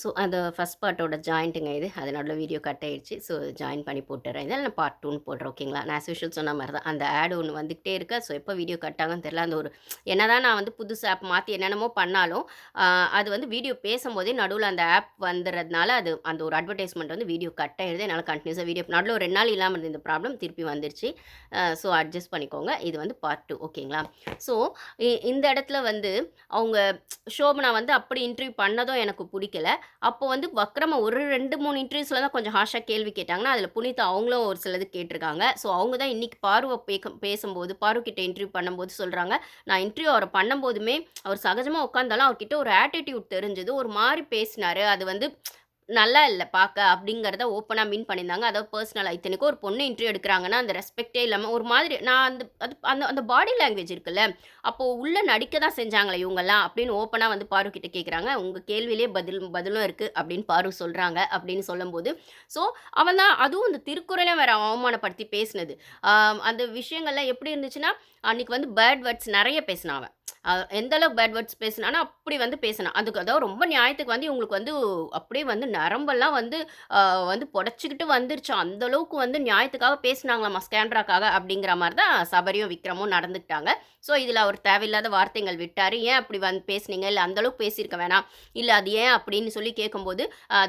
So அந்த first பார்ட்டோட ஜாயிண்ட்டுங்க இது. அது நடுவுல வீடியோ கட் ஆயிடுச்சு. ஸோ ஜாயின் பண்ணி போட்டுறேன். இதில நான் பார்ட் 2ன்னு போடுறேன் ஓகேங்களா. நான் ஆஸ் யூசுவல் சொன்ன மாரி தான். அந்த ஆட் ஒண்ணு வந்துகிட்டே இருக்கு. ஸோ எப்போ வீடியோ கட் ஆகும்னு தெரியல. அந்த ஒரு என்னதான் நான் வந்து புதுசு ஆப் மாத்தி என்னென்னமோ பண்ணாலும், அ அது வந்து வீடியோ பேசும்போதே நடுவுல அந்த ஆப் வந்துறதுனால, அது அந்த ஒரு அட்வர்டைஸ்மென்ட் வந்து வீடியோ கட் ஆயிடுது. என்னால கன்டினியூஸா வீடியோ நடுவுல ஒரு 2 நாள் இல்லாம இருந்த இந்த ப்ராப்ளம் திருப்பி வந்துருச்சு. ஸோ அட்ஜஸ்ட் பண்ணிக்கோங்க. இது வந்து பார்ட் 2 ஓகேங்களா. ஸோ இந்த இடத்துல வந்து அவங்க ஷோபனா வந்து அப்படி இன்டர்வியூ பண்ணதும் எனக்கு புடிக்கல. அப்போ வந்து வக்ரம ஒரு 2, 3 இன்டர்வியூஸ்ல தான் கொஞ்சம் ஹார்ஷா கேள்வி கேட்டாங்கன்னா, அதில புனிதா அவங்களும் ஒரு சிலது கேட்டிருக்காங்க. ஸோ அவங்க தான் இன்னைக்கு பாருவ பேசும்போது, பாரு கிட்ட இன்டர்வியூ பண்ணும்போது சொல்றாங்க, நான் இன்டர்வியூ அவர பண்ணும்போதுமே, அவர் சகஜமா உட்கார்ந்தாலும் அவர்கிட்ட ஒரு ஆட்டிட்யூட் தெரிஞ்சது. ஒரு மாரி பேசினாரு. அது வந்து நல்லா இல்ல பாக்க அப்படிங்கிறத ஓப்பனா மீன் பண்ணியிருந்தாங்க. அதாவது பெர்சனலா இத்தனைக்கும் ஒரு பொண்ணு இன்டர்வியூ எடுக்குறாங்கன்னா, அந்த ரெஸ்பெக்ட்டே இல்லாம ஒரு மாதிரி நான் அந்த அது அந்த அந்த பாடி லாங்குவேஜ் இருக்குல்ல, அப்போ உள்ள நடிக்க தான் செஞ்சாங்களா இவங்கலாம் அப்படின்னு ஓப்பனா வந்து பாரு கிட்ட கேட்குறாங்க. உங்க கேள்வியிலேயே பதிலும் இருக்கு அப்படின்னு பாரு சொல்றாங்க அப்படின்னு சொல்லும்போது, ஸோ அவன் தான் அதுவும் இந்த திருக்குறளையும் வேற அவமானப்படுத்தி பேசினது. அந்த விஷயங்கள்லாம் எப்படி இருந்துச்சுன்னா, அன்னைக்கு வந்து பேட் வேர்ட்ஸ் நெறைய பேசினான் அவன். எந்த அளவுக்கு பேட் வேர்ட்ஸ் பேசினான்னா, அப்படி வந்து பேசினான். அதுக்கு அதாவது ரொம்ப நியாயத்துக்கு வந்து இவங்களுக்கு வந்து அப்படியே வந்து நரம்பெல்லாம் வந்து அ வந்து பொடச்சுக்கிட்டு வந்துருச்சாம். அந்த அளவுக்கு வந்து நியாயத்துக்காக பேசினாங்களாமா ஸ்கேண்ட்ராக்காக அப்படிங்கிற மாரி தான் சபரியும், விக்ரமும் நடந்துக்கிட்டாங்க. ஸோ இதில அவர் தேவையில்லாத வார்த்தைகள் விட்டாரு. ஏன் அப்படி வந்து பேசுனீங்க? இல்ல அந்த அளவுக்கு பேசியிருக்க வேணாம். இல்ல அது ஏன் அப்படின்னு சொல்லி கேட்கும்போது,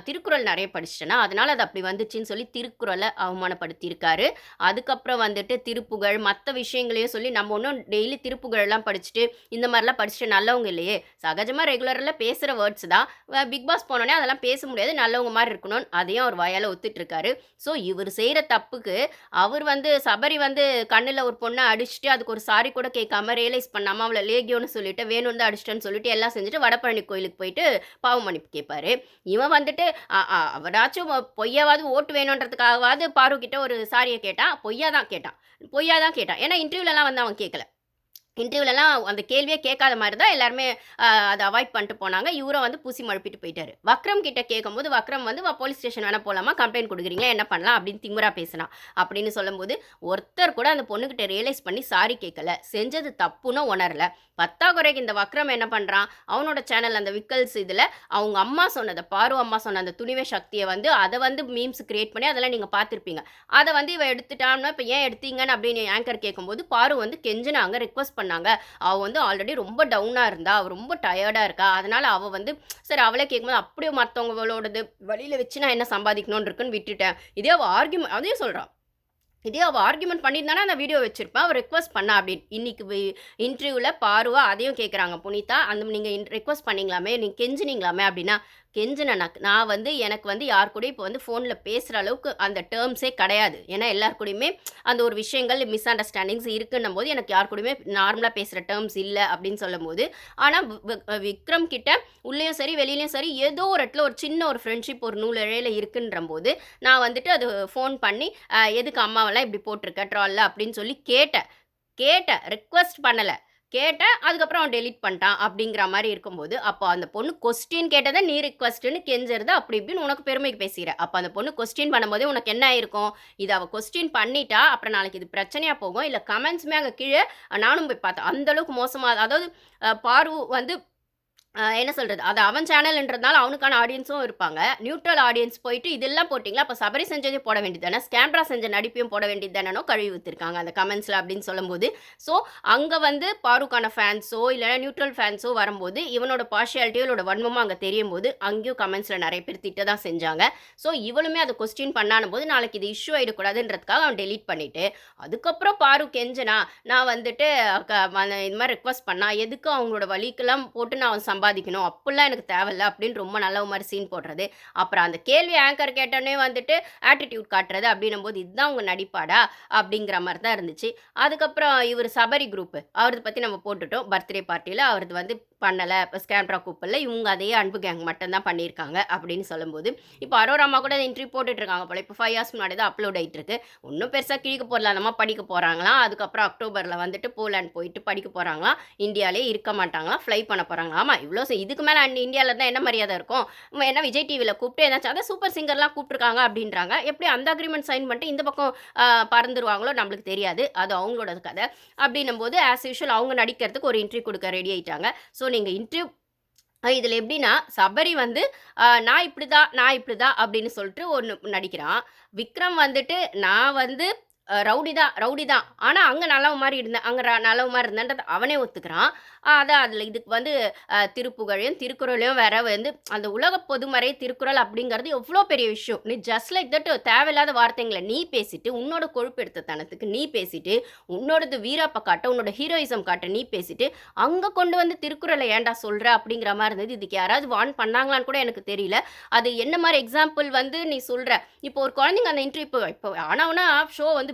திருக்குறள் நெறைய படிச்சுட்டேனா, அதனால அது அப்படி வந்துச்சுன்னு சொல்லி திருக்குறள அவமானப்படுத்தியிருக்காரு. அதுக்கப்புறம் வந்துட்டு திருப்புகழ், மத்த விஷயங்களையும் சொல்லி நம்ம ஒண்ணும் டெய்லி திருப்புகழ்லாம் படிச்சுட்டு, இந்த மாரிலாம் படிச்சுட்டு நல்லவங்க இல்லையே! சகஜமா ரெகுலர்ல பேசுற வேர்ட்ஸ் தான். பிக் பாஸ் போனோனே அதெல்லாம் பேச முடியாது. நல்லவங்க மாரி இருக்கணும்னு அதையும் அவர் வாயால ஒத்துட்ருக்காரு. ஸோ இவரு செய்ற தப்புக்கு, அவர் வந்து சபரி வந்து கண்ணுல ஒரு பொண்ண அடிச்சுட்டு, அதுக்கு ஒரு சாரி கூட கேட்காம, ரியலைஸ் பண்ணாம அவள லேகியோன்னு சொல்லிட்டு, வேணும்னு தான் அடிச்சுட்டேன்னு சொல்லிட்டு, எல்லாம் செஞ்சுட்டு வடபழனி கோயிலுக்கு போயிட்டு பாவ மன்னிப்பு கேட்பாரு. இவன் வந்துட்டு அவனாச்சும் பொய்யாவாவது ஓட்டு வேணுன்றதுக்காகவாவது பாரு கிட்ட ஒரு சாரிய கேட்டான். பொய்யா தான் கேட்டான். ஏன்னா இன்டர்வியூலலாம் வந்து அவன் கேட்கல. இன்டர்வியூலலாம் அந்த கேள்வியே கேட்காத மாரி தான் எல்லாருமே அத அவாய்ட் பண்ணிட்டு போனாங்க. இவரும் வந்து பூசி மழுப்பிட்டு போயிட்டாரு. வக்ரம் கிட்ட கேட்கும்போது, வக்ரம் வந்து போலீஸ் ஸ்டேஷன் வேணா போலாமா? கம்ப்ளைண்ட் குடுக்குறீங்களா? என்ன பண்ணலாம்? அப்படின்னு திமிரா பேசினான். அப்படின்னு சொல்லும்போது, ஒருத்தர் கூட அந்த பொண்ணுகிட்ட ரியலைஸ் பண்ணி சாரி கேட்கல. செஞ்சது தப்புன்னு உணரல. பத்தாக்குறைக்கு இந்த வக்ரம் என்ன பண்றான்? அவனோட சேனல் அந்த விக்கல்ஸ் இதுல அவங்க அம்மா சொன்னத, பாரு அம்மா சொன்ன அந்த துணிவே சக்திய வந்து அத வந்து மீம்ஸ் கிரியேட் பண்ணி அதெல்லாம் நீங்க பார்த்திருப்பீங்க. அத வந்து இவ எடுத்துட்டான்னா, இப்ப ஏன் எடுத்தீங்கன்னு அப்படின்னு ஆங்கர் கேட்கும்போது, பாரு வந்து கெஞ்சினாங்க, ரிக்வெஸ்ட் பண்ணாங்க. அவ வந்து ஆல்ரெடி ரொம்ப டவுனா இருந்தா. அவ ரொம்ப டயர்டா இருக்கா. அதனால அவ வந்து சரி அவளே கேட்கும்போது, அப்படியே மத்தவங்களோடது வழியில வச்சு நான் என்ன சம்பாதிக்கணும்னு இருக்குன்னு விட்டுட்டேன். இதே அவ அதையும் சொல்றா. இதே அவ ஆர்கியூமென்ட் பண்ணியிருந்தானா, அந்த வீடியோ வச்சிருப்பேன். அவ ரிக்வெஸ்ட் பண்ணா அப்படின்னு. இன்னைக்கு இன்டர்வியூல பார்வா அதையும் கேட்குறாங்க. புனிதா, அந்த நீங்க ரிக்வெஸ்ட் பண்ணீங்களாமே, நீங்க கெஞ்சினீங்களாமே அப்படின்னா, கெஞ்சினேனா? நான் வந்து எனக்கு வந்து யார் கூடயும் இப்போ வந்து ஃபோன்ல பேசுற அளவுக்கு அந்த டெர்ம்ஸே கிடையாது. ஏன்னா எல்லார் கூடயுமே அந்த ஒரு விஷயங்கள் மிஸ் அண்டர்ஸ்டாண்டிங்ஸ் இருக்குன்னும்போது, எனக்கு யார் கூடயுமே நார்மலா பேசுற டெர்ம்ஸ் இல்ல அப்படின்னு சொல்லும்போது, ஆனா விக்ரம் கிட்ட உள்ளேயும் சரி, வெளியிலயும் சரி ஏதோ ஒரு இடத்துல ஒரு சின்ன ஒரு ஃப்ரெண்ட்ஷிப் ஒரு நூலிழையில இருக்குன்றம்போது, நான் வந்துட்டு அது ஃபோன் பண்ணி எதுக்கு அம்மாவெல்லாம் இப்படி போட்டிருக்க ட்ரால்ல அப்படின்னு சொல்லி கேட்டேன். ரிக்வெஸ்ட் பண்ணல. கேட்டேன். அதுக்கப்புறம் அவன் டெலீட் பண்ணிட்டான் அப்படிங்கிற மாரி இருக்கும்போது, அப்போ அந்த பொண்ணு கொஸ்டின் கேட்டத நீ ரிக்வெஸ்ட்ன்னு கெஞ்சறது அப்படி இப்படின்னு உனக்கு பெருமைக்கு பேசிற. அப்ப அந்த பொண்ணு கொஸ்டின் பண்ணும்போதே உனக்கு என்ன ஆயிருக்கும்? இத அவ கொஸ்டின் பண்ணிட்டா, அப்புறம் நாளைக்கு இது பிரச்சனையா போகும். இல்ல கமெண்ட்ஸுமே அங்க கீழ நானும் போய் பார்த்தேன். அந்த அளவுக்கு மோசமா அதாவது பாரு வந்து என்ன சொல்றது? அது அவன் சேனல்ன்றதுனால அவனுக்கான ஆடியன்ஸும் இருப்பாங்க. நியூட்ரல் ஆடியன்ஸ் போயிட்டு இதெல்லாம் போட்டீங்களா, அப்ப சபரி செஞ்சதையும் போட வேண்டியது தானே, ஸ்கேம்ரா செஞ்ச நடிப்பையும் போட வேண்டியது தானேன்னு கழுவி ஊத்திருக்காங்க அந்த கமெண்ட்ஸ்ல அப்படின்னு சொல்லும்போது, ஸோ அங்க வந்து பாருக்கான ஃபேன்ஸோ, இல்லன்னா நியூட்ரல் ஃபேன்ஸோ வரும்போது, இவனோட பார்ஷியாலிட்டியோ, இவனோட வன்மமும் அங்க தெரியும்போது, அங்கேயும் கமெண்ட்ஸ்ல நெறைய பேர் திட்ட தான் செஞ்சாங்க. ஸோ இவளுமே அத கொஸ்டின் பண்ணான்னும்போது, நாளைக்கு இது இஷ்யூ ஆயிடக்கூடாதுன்றதுக்காக அவன் டெலீட் பண்ணிட்டு, அதுக்கப்புறம் பாரு கெஞ்சினா, நான் வந்துட்டு இந்த மாரி ரிக்வெஸ்ட் பண்ணா, எதுக்கு அவங்களோட வலிக்கெல்லாம் போட்டு நான் சம்பாதிக்கணும்? அப்புட்லாம் எனக்கு தேவையில்ல அப்படின்னு ரொம்ப நல்லவ மாரி சீன் போடுறது. அப்புறம் அந்த கேள்வி ஆங்கர் கேட்டோனே வந்துட்டு ஆட்டிட்யூட் காட்டுறது அப்படின்னும்போது, இதுதான் உங்க நடிப்பாடா? அப்படிங்கிற மாரி தான் இருந்துச்சு. அதுக்கப்புறம் இவரு சபரி குரூப் அவரத பத்தி நம்ம போட்டுட்டோம். பர்த்டே பார்ட்டில அவரது வந்து பண்ணல. ஸ்கேம்ட்ரா கூப்பிடல. இவங்க அதே அன்பு கேங் மட்டும் தான் பண்ணியிருக்காங்க அப்படின்னு சொல்லும்போது, இப்போ அரோரா அம்மா கூட இன்டர்வியூ போட்டுட்டு இருக்காங்க போல. இப்போ 5 ஹார்ஸ் முன்னாடி தான் அப்லோட் ஆயிட்டு இருக்கு. ஒண்ணும் பெருசா கிழிக்க போறல. அந்த அம்மா படிக்க போறாங்களாம். அதுக்கப்புறம் அக்டோபர்ல வந்துட்டு போலாண்ட் போயிட்டு படிக்க போறாங்களாம். இந்தியாலயே இருக்க மாட்டாங்களாம். ஃப்ளை பண்ண போறாங்களாம். ஆமா, இவ்ளோ இதுக்கு மேல இந்தியால இருந்தா என்ன மரியாதை இருக்கும்? என்ன விஜய் டிவில கூப்பிட்டு ஏதாச்சும் அதான் சூப்பர் சிங்கர்லாம் கூப்பிட்டுருக்காங்க அப்படின்றாங்க. எப்படி அந்த அக்ரீமெண்ட் சைன் பண்ணிட்டு இந்த பக்கம் பறந்துருவாங்களோ நம்மளுக்கு தெரியாது. அது அவங்களோட கதை. அப்படின்னும்போது ஆஸ் யூசுவல் அவங்க நடிக்கிறதுக்கு ஒரு இன்டர்வியூ குடுக்க ரெடி ஆயிட்டாங்க. ஸோ நீங்க இன்டர்வியூ இதில எப்படின்னா, சபரி வந்து நான் இப்படிதான் அப்படின்னு சொல்லிட்டு ஒண்ணு நடிக்கிறான். விக்ரம் வந்துட்டு நான் வந்து ரவுடி தான். ஆனா அங்க நல்லவன் மாரி இருந்தேன். அங்க நல்லவன் மாரி இருந்தேன்றத அவனே ஒத்துக்கிறான். அதான் அதில இதுக்கு வந்து திருப்புகழையும், திருக்குறளையும் வேற வந்து அந்த உலக பொதுமறை திருக்குறள் அப்படிங்கிறது எவ்வளோ பெரிய விஷயம். நீ ஜஸ்ட் லைக் தட் தேவையில்லாத வார்த்தைங்கள நீ பேசிட்டு, உன்னோட கொழுப்பெடுத்த தனத்துக்கு நீ பேசிட்டு, உன்னோடது வீராப்ப காட்ட, உன்னோட ஹீரோயிசம் காட்ட நீ பேசிட்டு, அங்க கொண்டு வந்து திருக்குறள ஏன்டா சொல்ற? அப்படிங்கிற மாரி இருந்தது. இதுக்கு யாராவது வார்ன் பண்ணாங்களான்னு கூட எனக்கு தெரியல. அது என்ன மாரி எக்ஸாம்பிள் வந்து நீ சொல்ற? இப்போ ஒரு குழந்தைங்க அந்த இன்டர்வியூ இப்போ ஆனா ஊனா ஷோ வந்து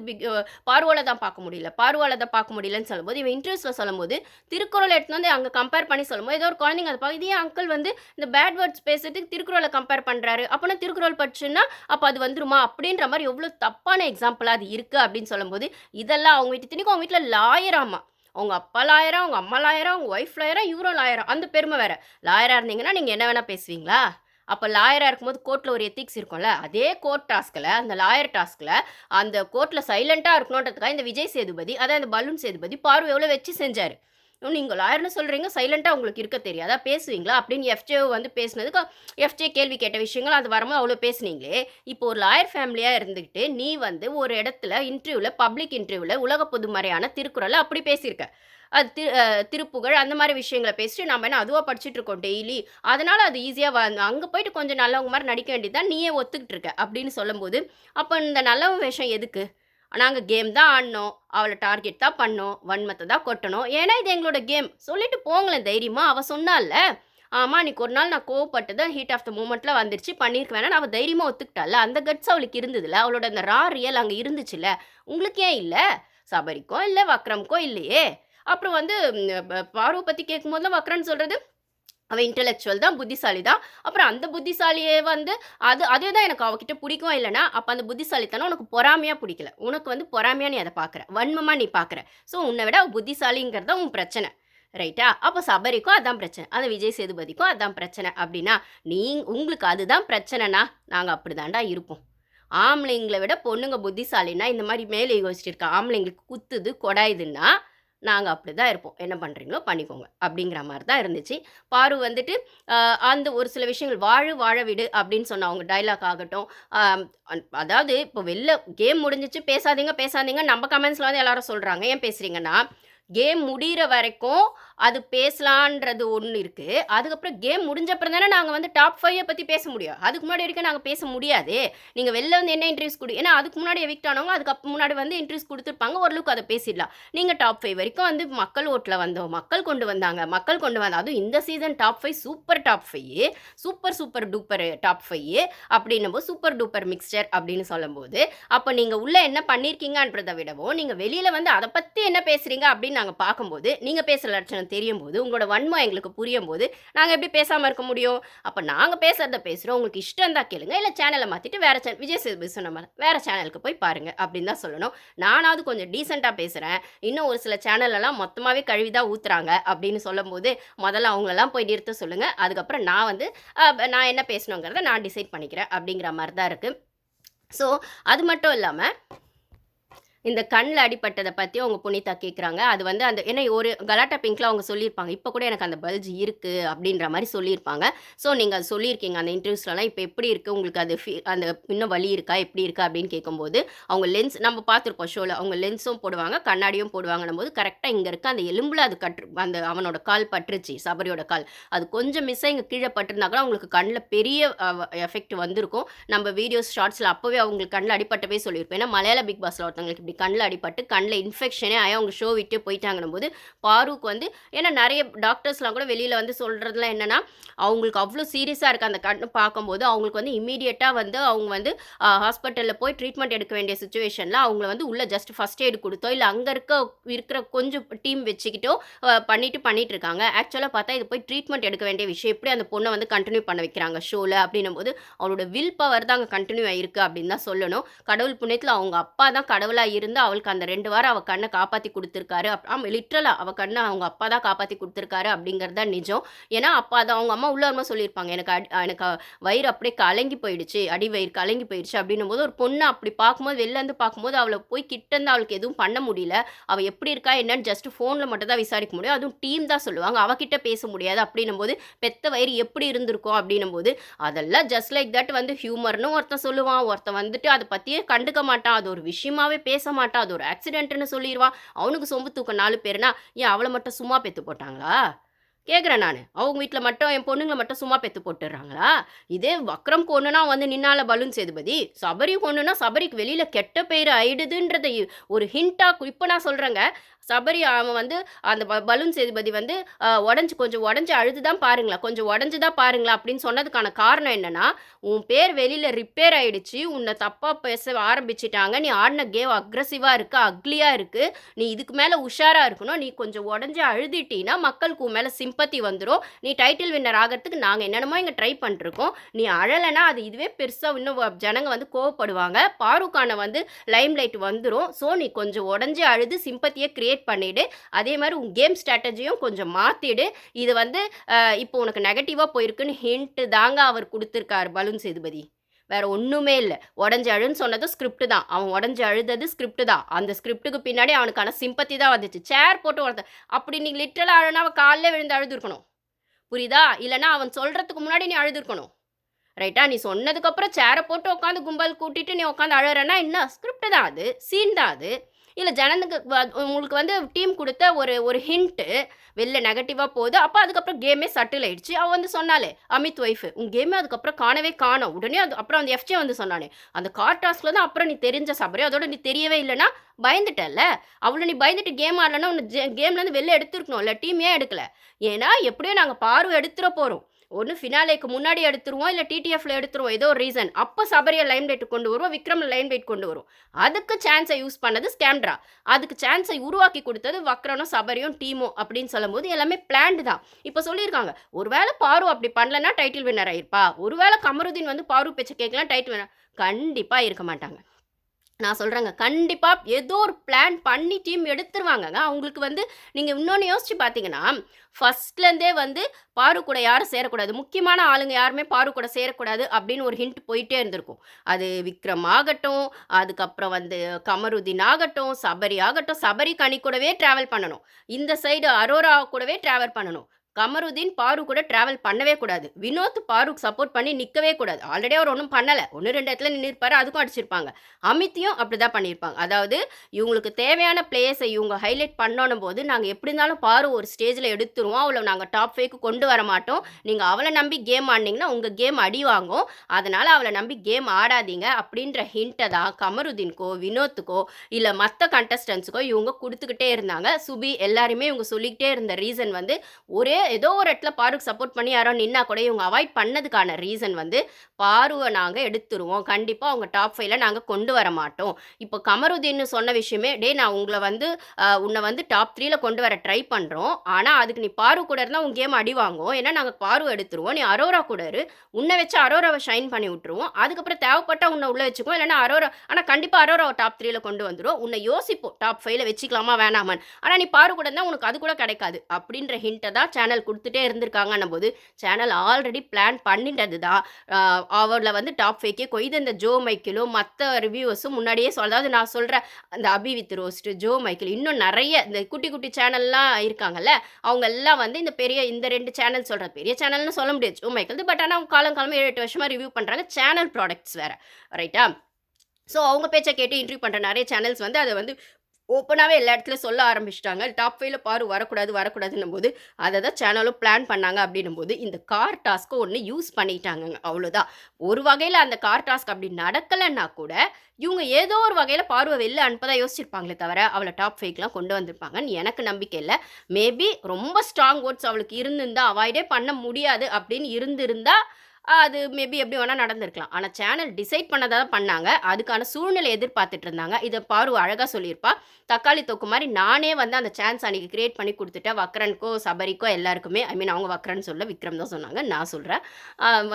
பார்வால தான் பார்க்க முடியல. பார்வால தான் பார்க்க முடியலன்னு சொல்லும்போது, இவன் இன்டர்வியூஸ்ல சொல்லும்போது, திருக்குறள எடுத்துட்டு வந்து அங்க கம்பேர் பண்ணி சொல்லும்போது, ஏதோ ஒரு குழந்தைங்க அத இது ஏன் அங்கிள் வந்து இந்த பேட் வேர்ட்ஸ் பேசுறதுக்கு திருக்குறள கம்பேர் பண்றாரு? அப்பன்னா திருக்குறள் படிச்சேன்னா, அப்ப அது வந்துருமா? அப்படின்ற மாரி எவ்வளோ தப்பான எக்ஸாம்பிளா அது இருக்கு அப்படின்னு சொல்லும்போது, இதெல்லாம் அவங்க வீட்டு இத்தனைக்கும் அவங்க வீட்ல லாயராமா. அவங்க அப்பா லாயரா, அவங்க அம்மா லாயரா, அவங்க ஒய்ஃப் லாயரா, இவரும் லாயரா. அந்த பெருமை வேற. லாயரா இருந்தீங்கன்னா, நீங்க என்ன வேணா பேசுவீங்களா? அப்ப லாயரா இருக்கும்போது கோர்ட்ல ஒரு எத்திக்ஸ் இருக்கும்ல. அதே கோர்ட் டாஸ்க்ல, அந்த லாயர் டாஸ்க்ல, அந்த கோர்ட்ல சைலன்ட்டா இருக்கணுன்றதுக்காக இந்த விஜய் சேதுபதி, அதான் இந்த பலூன் சேதுபதி, பார்வ எவ்வளோ வச்சு செஞ்சாரு. நீங்க லாயர்ன்னு சொல்றீங்க, சைலன்ட்டா உங்களுக்கு இருக்க தெரியாதா? பேசுவீங்களா? அப்படின்னு எஃப்ஜே வந்து பேசினதுக்கு, எஃப்ஜே கேள்வி கேட்ட விஷயங்கள் அது வரும்போது அவ்வளோ பேசுனீங்களே. இப்போ ஒரு லாயர் ஃபேமிலியா இருந்துகிட்டு, நீ வந்து ஒரு இடத்துல இன்டர்வியூல, பப்ளிக் இன்டர்வியூல உலக பொதுமறையான திருக்குறள அப்படி பேசியிருக்க. அது திருப்புகழ் அந்த மாரி விஷயங்கள பேசிட்டு, நம்ம என்ன அதுவா படிச்சுட்டு இருக்கோம் டெய்லி. அதனால அது ஈஸியா அங்க போயிட்டு கொஞ்சம் நல்லவங்க மாரி நடிக்க வேண்டியது தான். நீயே ஒத்துக்கிட்டு இருக்க அப்படின்னு சொல்லும்போது, அப்ப இந்த நல்லவன் வேஷம் எதுக்கு? நாங்க கேம் தான் ஆடுனோம். அவள டார்கெட் தான் பண்ணோம். வன்மத்த தான் கொட்டணும். ஏன்னா இது எங்களோட கேம். சொல்லிட்டு போங்களேன் தைரியமா. அவ சொன்னால்ல. ஆமா அன்னைக்கு ஒரு நாள் நான் கோவப்பட்டது ஹீட் ஆஃப் த மொமெண்ட்ல வந்துருச்சு. பண்ணியிருக்க வேணாம்னு அவ தைரியமா ஒத்துக்கிட்டால்ல. அந்த கட்ஸ் அவளுக்கு இருந்ததுல்ல. அவளோட அந்த ரியல் அங்க இருந்துச்சுல்ல. உங்களுக்கு ஏன் இல்ல? சபரிக்கோ இல்ல, வக்ரம்க்கோ இல்லையே. அப்புறம் வந்து பார்வ பத்தி கேட்கும்போதெல்லாம் வக்ரன் சொல்றது அவன் இன்டலெக்சுவல் தான், புத்திசாலி தான். அப்புறம் அந்த புத்திசாலியே வந்து அதே தான் எனக்கு அவகிட்ட பிடிக்கும் இல்லன்னா, அப்ப அந்த புத்திசாலித்தனம் உனக்கு பொறாமையா பிடிக்கல. உனக்கு வந்து பொறாமையா நீ அத பார்க்குற. வன்மமா நீ பார்க்குற. ஸோ உன்ன விட அவ புத்திசாலிங்கிறது தான் உன் பிரச்சனை. ரைட்டா? அப்ப சபரிக்கும் அதான் பிரச்சனை. அந்த விஜய் சேதுபதிக்கும் அதான் பிரச்சனை அப்டின்னா, உங்களுக்கு அதுதான் பிரச்சனைனா, நாங்க அப்படிதான்டா இருப்போம். ஆம்பளைங்கள விட பொண்ணுங்க புத்திசாலின்னா, இந்த மாரி மேல் ஈகோயிஸ்ட் இருக்க ஆம்பளைங்களுக்கு குத்துது, கொடாயுதுன்னா நாங்க அப்படிதான் இருப்போம். என்ன பண்றீங்களோ பண்ணிக்கோங்க. அப்படிங்கிற மாரி தான் இருந்துச்சு. பாரு வந்துட்டு அந்த ஒரு சில விஷயங்கள் "வாழு வாழ விடு" அப்படின்னு சொன்ன அவங்க டயலாக் ஆகட்டும். அ அதாவது இப்போ வெளில கேம் முடிஞ்சிச்சு பேசாதீங்க, பேசாதீங்க நம்ம கமெண்ட்ஸ்ல வந்து எல்லாரும் சொல்றாங்க. ஏன் பேசுறீங்கன்னா, கேம் முடியிற வரைக்கும் அது பேசலான்றது ஒண்ணு இருக்கு. அதுக்கப்புறம் கேம் முடிஞ்ச அப்புறம் தானே நாங்க வந்து டாப் 5 பத்தி பேச முடியும். அதுக்கு முன்னாடி வரைக்கும் நாங்க பேச முடியாதே. நீங்க வெளில வந்து என்ன இன்டர்வியூஸ் ஏன்னா அதுக்கு முன்னாடி எவிக்ட் ஆனவங்க அதுக்கு முன்னாடி வந்து இன்டர்வியூஸ் குடுத்துருப்பாங்க. ஓரளவுக்கு அத பேசிடலாம். நீங்க டாப் 5 வரைக்கும் வந்து மக்கள் ஓட்ல வந்தோம். மக்கள் கொண்டு வந்தாங்க. மக்கள் கொண்டு வந்த அதுவும் இந்த season top 5 super top 5 super super duper top 5 அப்படின்னும்போது சூப்பர் டூப்பர் மிக்ஸ்சர் அப்படின்னு சொல்லும்போது, அப்ப நீங்க உள்ள என்ன பண்ணியிருக்கீங்கன்றத விடவும், நீங்க வெளியில வந்து அத பத்தி என்ன பேசுறீங்க அப்படின்னு நாங்க பார்க்கும்போது, நீங்க பேசுற லட்சணம் தெரியும்போது, உங்களோட வன்மம் எங்களுக்கு புரியும்போது, நாங்க எப்படி பேசாம இருக்க முடியும்? அப்ப நாங்க பேசுறத பேசுறோம். உங்களுக்கு இஷ்டம் இருந்தா கேளுங்க. இல்ல சேனல மாத்திட்டு வேற விஜய் சேதுபதி சொன்ன மாரி வேற சேனலுக்கு போய் பாருங்க அப்படின்னு தான் சொல்லணும். நானாவது கொஞ்சம் டீசென்ட்டா பேசுறேன். இன்னும் ஒரு சில சேனல்லலாம் மொத்தமாவே கழுவி தான் ஊத்துறாங்க அப்படின்னு சொல்லும்போது, முதல்ல அவங்களலாம் போய் நிறுத்த சொல்லுங்க. அதுக்கப்புறம் நான் வந்து நான் என்ன பேசணுங்கிறத நான் டிசைட் பண்ணிக்கிறேன் அப்படிங்கிற மாரி தான் இருக்கு. ஸோ, அது மட்டும் இல்லாம இந்த கண்ல அடிபட்டத பத்தி அவங்க புனிதா கேட்குறாங்க. அது வந்து அந்த ஏன்னா ஒரு கலாட்டா பிங்க்ல அவங்க சொல்லியிருப்பாங்க. இப்ப கூட எனக்கு அந்த பல்ஜ் இருக்கு அப்டின்ற மாரி சொல்லியிருப்பாங்க. ஸோ நீங்க அது சொல்லியிருக்கீங்க அந்த இன்டர்வியூஸ்லலாம். இப்ப எப்படி இருக்கு? உங்களுக்கு அது அந்த இன்னும் வலி இருக்கா? எப்படி இருக்கு? அப்டின்னு கேட்கும்போது, அவங்க லென்ஸ் நம்ம பார்த்துருப்போம் ஷோல. அவங்க லென்ஸும் போடுவாங்க, கண்ணாடியும் போடுவாங்கன்னும்போது கரெக்ட்டா இங்க இருக்க அந்த எலும்புல அது அந்த அவனோட கால் பட்டுருச்சு. சபரியோட கால். அது கொஞ்சம் மிஸ்ஸா இங்க கீழ பட்டிருந்தா கூட அவங்களுக்கு கண்ல பெரிய எஃபெக்ட் வந்திருக்கும். நம்ம வீடியோஸ், ஷார்ட்ஸ்ல அப்பவே அவங்களுக்கு கண்ல அடிபட்டவே சொல்லியிருப்போம். ஏன்னா மலையாள பிக் பாஸ்ல ஒருத்தவங்களுக்கு இப்படி கண்ல அடிபட்டு கண்ல இன்ஃபெக்ஷனே ஆகி அவங்க ஷோ விட்டு போயிட்டாங்கன்னும்போது, பாருக்கு வந்து ஏன்னா நெறைய டாக்டர்ஸ்லாம் கூட வெளியில வந்து சொல்றதுலாம் என்னன்னா, அவங்களுக்கு அவ்ளோ சீரியஸா இருக்கு அந்த கண்ணு பார்க்கும்போது, அவங்களுக்கு வந்து இம்மீடியட்டா வந்து அவங்க வந்து ஹாஸ்பிட்டல்ல போய் ட்ரீட்மெண்ட் எடுக்க வேண்டிய சிச்சுவேஷன்ல அவங்கள வந்து உள்ள ஜஸ்ட் ஃபர்ஸ்ட் எய்ட் குடுத்தோ, இல்ல அங்க இருக்கிற கொஞ்சம் டீம் வச்சுக்கிட்டோ பண்ணிட்டு இருக்காங்க. ஆக்சுவலா பார்த்தா இது போய் ட்ரீட்மெண்ட் எடுக்க வேண்டிய விஷயம். எப்படி அந்த பொண்ண வந்து கன்டின்யூ பண்ண வைக்கிறாங்க ஷோல அப்படின்னும்போது, அவளோட வில் பவர் தான் அங்க கன்டின்யூ ஆயிருக்கு அப்படின்னு தான் சொல்லணும். கடவுள் புண்ணியத்துல அவங்க அப்பா தான் கடவுளா இருந்து அவளுக்கு அந்த 2 வாரம் அவள் கண்ணை காப்பாற்றி கொடுத்துருக்காரு. ஆமாம், லிட்ரலாக அவள் கண்ணை அவங்க அப்பா தான் காப்பாற்றி கொடுத்துருக்காரு அப்படிங்கிறது தான் நிஜம். ஏன்னா அப்பா தான் அவங்க அம்மா உள்ள வரும்போது சொல்லியிருப்பாங்க, எனக்கு வயிறு அப்படியே கலங்கி போயிடுச்சு, அடி வயிறு கலங்கி போயிடுச்சு அப்படின்னும் போது ஒரு பொண்ணை அப்படி பார்க்கும்போது வெளிலேருந்து பார்க்கும்போது அவளை போய் கிட்டேருந்து அவளுக்கு எதுவும் பண்ண முடியல. அவள் எப்படி இருக்கா என்னன்னு ஜஸ்ட் ஃபோனில் மட்டும் தான் விசாரிக்க முடியும். அதுவும் டீம் தான் சொல்லுவாங்க, அவகிட்ட பேச முடியாது. அப்படின்னும் போது பெத்த வயிறு எப்படி இருந்திருக்கும் அப்படின்னும் போது அதெல்லாம் ஜஸ்ட் லைக் தட் வந்து ஹியூமர்னு ஒருத்தன் சொல்லுவான். ஒருத்தன் வந்துட்டு அதை பற்றியே கண்டுக்க மாட்டான், அது ஒரு விஷயமாவே பேச மாட்டான், அது ஒரு ஆக்சிடென்ட்னு சொல்லிடுவான். அவனுக்கு சொம்பு தூக்க 4 பேருனா ஏன் அவளை மட்டும் சும்மா பெற்று போட்டாங்களா கேட்குறேன் நானு. அவங்க வீட்ல மட்டும் என் பொண்ணுங்கள மட்டும் சும்மா பெத்து போட்டுர்றாங்களா? இதே வக்ரம் கொன்னுனா வந்து நின்னால பலூன் சேதுபதி. சபரி கொன்னுனா சபரிக்கு வெளியில கெட்ட பேரு ஆயிடுதுன்றத ஒரு ஹிண்ட்டா இப்ப நான் சொல்றேங்க. சபரி அவன் வந்து அந்த பலூன் சேதுபதி வந்து கொஞ்சம் உடஞ்சு அழுது தான் பாருங்களேன், கொஞ்சம் உடஞ்சு தான் பாருங்களேன் அப்படின்னு சொன்னதுக்கான காரணம் என்னன்னா, உன் பேர் வெளியில ரிப்பேர் ஆயிடுச்சு, உன்னை தப்பா பேச ஆரம்பிச்சுட்டாங்க, நீ ஆடின கேம் அக்ரெசிவா இருக்கு, அக்லியா இருக்கு, நீ இதுக்கு மேல உஷாரா இருக்கணும், நீ கொஞ்சம் உடஞ்சு அழுதிட்டீன்னா மக்களுக்கு உன் மேல சிம்பத்தி வந்துடும், நீ டைட்டில் வின்னர் ஆகிறதுக்கு நாங்கள் என்னென்னமோ இங்கே ட்ரை பண்ணிருக்கோம், நீ அழலைன்னா அது இதுவே பெருசாக இன்னும் ஜனங்க வந்து கோவப்படுவாங்க, பாருக்கான வந்து லைம் லைட் வந்துடும். ஸோ நீ கொஞ்சம் உடஞ்சி அழுது சிம்பத்தியை கிரியேட் பண்ணிடு, அதே மாதிரி உன் கேம் ஸ்ட்ராட்டஜியும் கொஞ்சம் மாற்றிடு. இது வந்து இப்போ உனக்கு நெகட்டிவாக போயிருக்குன்னு ஹிண்ட் தாங்க அவர் கொடுத்துருக்காரு பலூன் சேதுபதி. வேற ஒன்றுமே இல்லை. உடஞ்சி அழுன்னு சொன்னது ஸ்கிரிப்ட் தான், அவன் உடஞ்சி அழுதது ஸ்கிரிப்ட் தான். அந்த ஸ்கிரிப்டுக்கு பின்னாடி அவனுக்கான சிம்பத்தி தான் வந்துச்சு. சேர் போட்டு ஒருத்தன் அப்படி நீ லிட்டரலாக அழுனா அவன் காலையில் விழுந்து அழுதுருக்கணும், புரியுதா? இல்லைனா அவன் சொல்கிறதுக்கு முன்னாடி நீ அழுதுருக்கணும், ரைட்டா? நீ சொன்னதுக்கப்புறம் சேரை போட்டு உட்காந்து கும்பல் கூட்டிட்டு நீ உட்காந்து அழறன்னா என்ன? ஸ்கிரிப்ட் தான் அது, சீன் தான் அது. இல்லை ஜனனுக்கு உங்களுக்கு வந்து டீம் கொடுத்த ஒரு ஹிண்ட்டு வெளில நெகட்டிவாக போகுது. அப்போ அதுக்கப்புறம் கேமே சட்டில் ஆயிடுச்சு. அவள் வந்து சொன்னாலே அமித் ஒய்ஃபு, உன் கேமே அதுக்கப்புறம் காணவே காணோம். உடனே அப்புறம் அந்த எஃப்ஜே வந்து சொன்னானே, அந்த கார் டாஸ்கில் தான் அப்புறம் நீ தெரிஞ்ச சபரி, அதோட நீ தெரியவே இல்லைன்னா பயந்துட்டல்ல. அவ்வளோ நீ பயந்துட்டு கேம் ஆடலன்னா உன்னை கேம்லேருந்து வெளில எடுத்துருக்கணும் இல்லை, டீம் ஏன் எடுக்கலை? ஏன்னா எப்படியோ நாங்கள் பார்வை எடுத்துட போகிறோம், ஒன்று ஃபினாலேக்கு முன்னாடி எடுத்துருவோம், இல்லை டிடிஎஃப்ல எடுத்துருவோம், ஏதோ ஒரு ரீசன். அப்போ சபரியை லைன் வெயிட் கொண்டு வருவோம், விக்ரம்ல லைன் வெயிட் கொண்டு வரும். அதுக்கு சான்ஸை யூஸ் பண்ணது ஸ்கேம்ட்ரா, அதுக்கு சான்ஸை உருவாக்கி கொடுத்தது வக்ரனும் சபரியும் டீமும் அப்படின்னு சொல்லும்போது எல்லாமே பிளான்டு தான். இப்போ சொல்லியிருக்காங்க, ஒருவேளை பாரு அப்படி பண்ணலன்னா டைட்டில் வின்னர் ஆயிருப்பா, ஒருவேளை கமருதீன் வந்து பாரு பேச்சை கேட்கலாம் டைட்டில் வின்னர், கண்டிப்பாக இருக்க மாட்டாங்க. நான் சொல்கிறேங்க, கண்டிப்பாக ஏதோ ஒரு பிளான் பண்ணி டீம் எடுத்துருவாங்கங்க. அவங்களுக்கு வந்து நீங்கள் இன்னொன்று யோசிச்சு பார்த்தீங்கன்னா, ஃபஸ்ட்லேருந்தே வந்து பாரு கூட யாரும் சேரக்கூடாது, முக்கியமான ஆளுங்க யாருமே பாரு கூட சேரக்கூடாது அப்படின்னு ஒரு ஹிண்ட் போயிட்டே இருந்திருக்கும். அது விக்ரம் ஆகட்டும், அதுக்கப்புறம் வந்து கமருதீன் ஆகட்டும், சபரி ஆகட்டும், சபரி கனி கூடவே ட்ராவல் பண்ணணும், இந்த சைடு அரோரா கூடவே ட்ராவல் பண்ணணும். கமருதீன் பாரு கூட ட்ராவல் பண்ணவே கூடாது. வினோத் பாருக்கு சப்போர்ட் பண்ணி நிற்கவே கூடாது. ஆல்ரெடி அவர் ஒன்றும் பண்ணலை, 1-2 இடத்துல நின்றுப்பாரு, அதுக்கும் அடிச்சிருப்பாங்க. அமித்தையும் அப்படி தான் பண்ணியிருப்பாங்க. அதாவது இவங்களுக்கு தேவையான பிளேயர்ஸை இவங்க ஹைலைட் பண்ணணும் போது நாங்கள் எப்படி இருந்தாலும் பாரு ஒரு ஸ்டேஜில் எடுத்துருவோம், அவளை நாங்கள் டாப் 5க்கு கொண்டு வர மாட்டோம், நீங்கள் அவளை நம்பி கேம் ஆடினீங்கன்னா உங்கள் கேம் அடி வாங்கும், அதனால் அவளை நம்பி கேம் ஆடாதீங்க அப்படின்ற ஹிண்ட்டை தான் கமருதீனுக்கோ வினோத்துக்கோ இல்லை மற்ற கண்டஸ்டன்ஸுக்கோ இவங்க கொடுத்துக்கிட்டே இருந்தாங்க. சுபி எல்லாருமே இவங்க சொல்லிக்கிட்டே இருந்த ரீசன் வந்து ஏதோ ஒரு இடத்துல பாருக்கு சப்போர்ட் பண்ணி யாரோ நின்னா கூட இவங்க அவாய்ட் பண்ணதுக்கான ரீசன் வந்து பாருவை நாங்கள் எடுத்துருவோம், கண்டிப்பாக அவங்க டாப் 5ல நாங்கள் கொண்டு வர மாட்டோம். இப்போ கமருதீன் சொன்ன விஷயமே, டே நான் உன்னை வந்து டாப் 3ல கொண்டு வர ட்ரை பண்ணுறோம், ஆனால் அதுக்கு நீ பாரு கூட இருந்தால் உன் கேம் அடி வாங்கும், ஏன்னா நாங்கள் பாரு எடுத்துருவோம், நீ அரோரா கூட இரு, உன்னை வச்சு அரோராவை ஷைன் பண்ணி விட்டுருவோம், அதுக்கப்புறம் தேவைப்பட்டால் உன்னை உள்ளே வச்சுக்குவோம், இல்லைனா அரோரா, ஆனால் கண்டிப்பாக அரோராவை டாப் 3ல கொண்டு வந்துடும், உன்னை யோசிப்போம் டாப் 5ல வச்சுக்கலாமா வேணாமான்னு, ஆனால் நீ பாரு கூட இருந்தால் உனக்கு அது கூட கிடைக்காது அப்படின்ற ஹிண்ட்டை தான் சேனல் கொடுத்துட்டே இருந்திருக்காங்கன்னும் போது சேனல் ஆல்ரெடி பிளான் பண்ணிட்டது தான். அவளை வந்து டாப் 5க்கே கொய்து இந்த ஜோ மைக்கிளும் மற்ற ரிவ்யூவர்ஸும் முன்னாடியே அதாவது நான் சொல்கிறேன், அந்த அபி வித் ரோஸ்ட், ஜோ மைக்கிள், இன்னும் நிறைய இந்த குட்டி குட்டி சேனல்லாம் இருக்காங்கல்ல, அவங்க எல்லாம் வந்து இந்த 2 சேனல் சொல்கிறது, பெரிய சேனல்னு சொல்ல முடியாது ஜோ மைக்கிள், பட் ஆனால் அவங்க காலங்காலமாக 7-8 வருஷமாக ரிவ்யூ பண்ணுறாங்க, சேனல் ப்ராடக்ட்ஸ் வேறு, ரைட்டா? ஸோ அவங்க பேச்சை கேட்டு இன்டர்வியூ பண்ணுற நிறைய சேனல்ஸ் வந்து அதை வந்து ஓப்பனாகவே எல்லா இடத்துலையும் சொல்ல ஆரம்பிச்சிட்டாங்க, டாப் 5ல பாரு வரக்கூடாதுன்னும் போது அதை தான் சேனலும் பிளான் பண்ணாங்க. அப்படின்னும் போது இந்த கார் டாஸ்க்கை ஒன்று யூஸ் பண்ணிட்டாங்க, அவ்வளோதான். ஒரு வகையில் அந்த கார் டாஸ்க் அப்படி நடக்கலைன்னா கூட இவங்க ஏதோ ஒரு வகையில் பார்வை வெளில அனுப்பதான் யோசிச்சிருப்பாங்களே தவிர அவளை டாப் 5க்கெலாம் கொண்டு வந்திருப்பாங்கன்னு எனக்கு நம்பிக்கை இல்லை. மேபி ரொம்ப ஸ்ட்ராங் ஓட்ஸ் அவளுக்கு இருந்திருந்தா அவாய்டே பண்ண முடியாது அப்படின்னு இருந்திருந்தா அது மேபி எப்படி வேணா நடந்திருக்கலாம். ஆனா சேனல் டிசைட் பண்ணதா தான் பண்ணாங்க. அதுக்கான சூழ்நிலை எதிர்பார்த்துட்டு இருந்தாங்க. இத பாரு அழகா சொல்லியிருப்பா. தக்காளி தொக்கு மாரி நானே வந்து அந்த சான்ஸ் அன்னைக்கு கிரியேட் பண்ணி குடுத்துட்டேன். வக்ரனுக்கோ, சபரிக்கோ எல்லாருக்குமே. ஐ மீன் அவங்க வக்ரன்னு சொல்லல. விக்ரம் தான் சொன்னாங்க. நான் சொல்றேன்.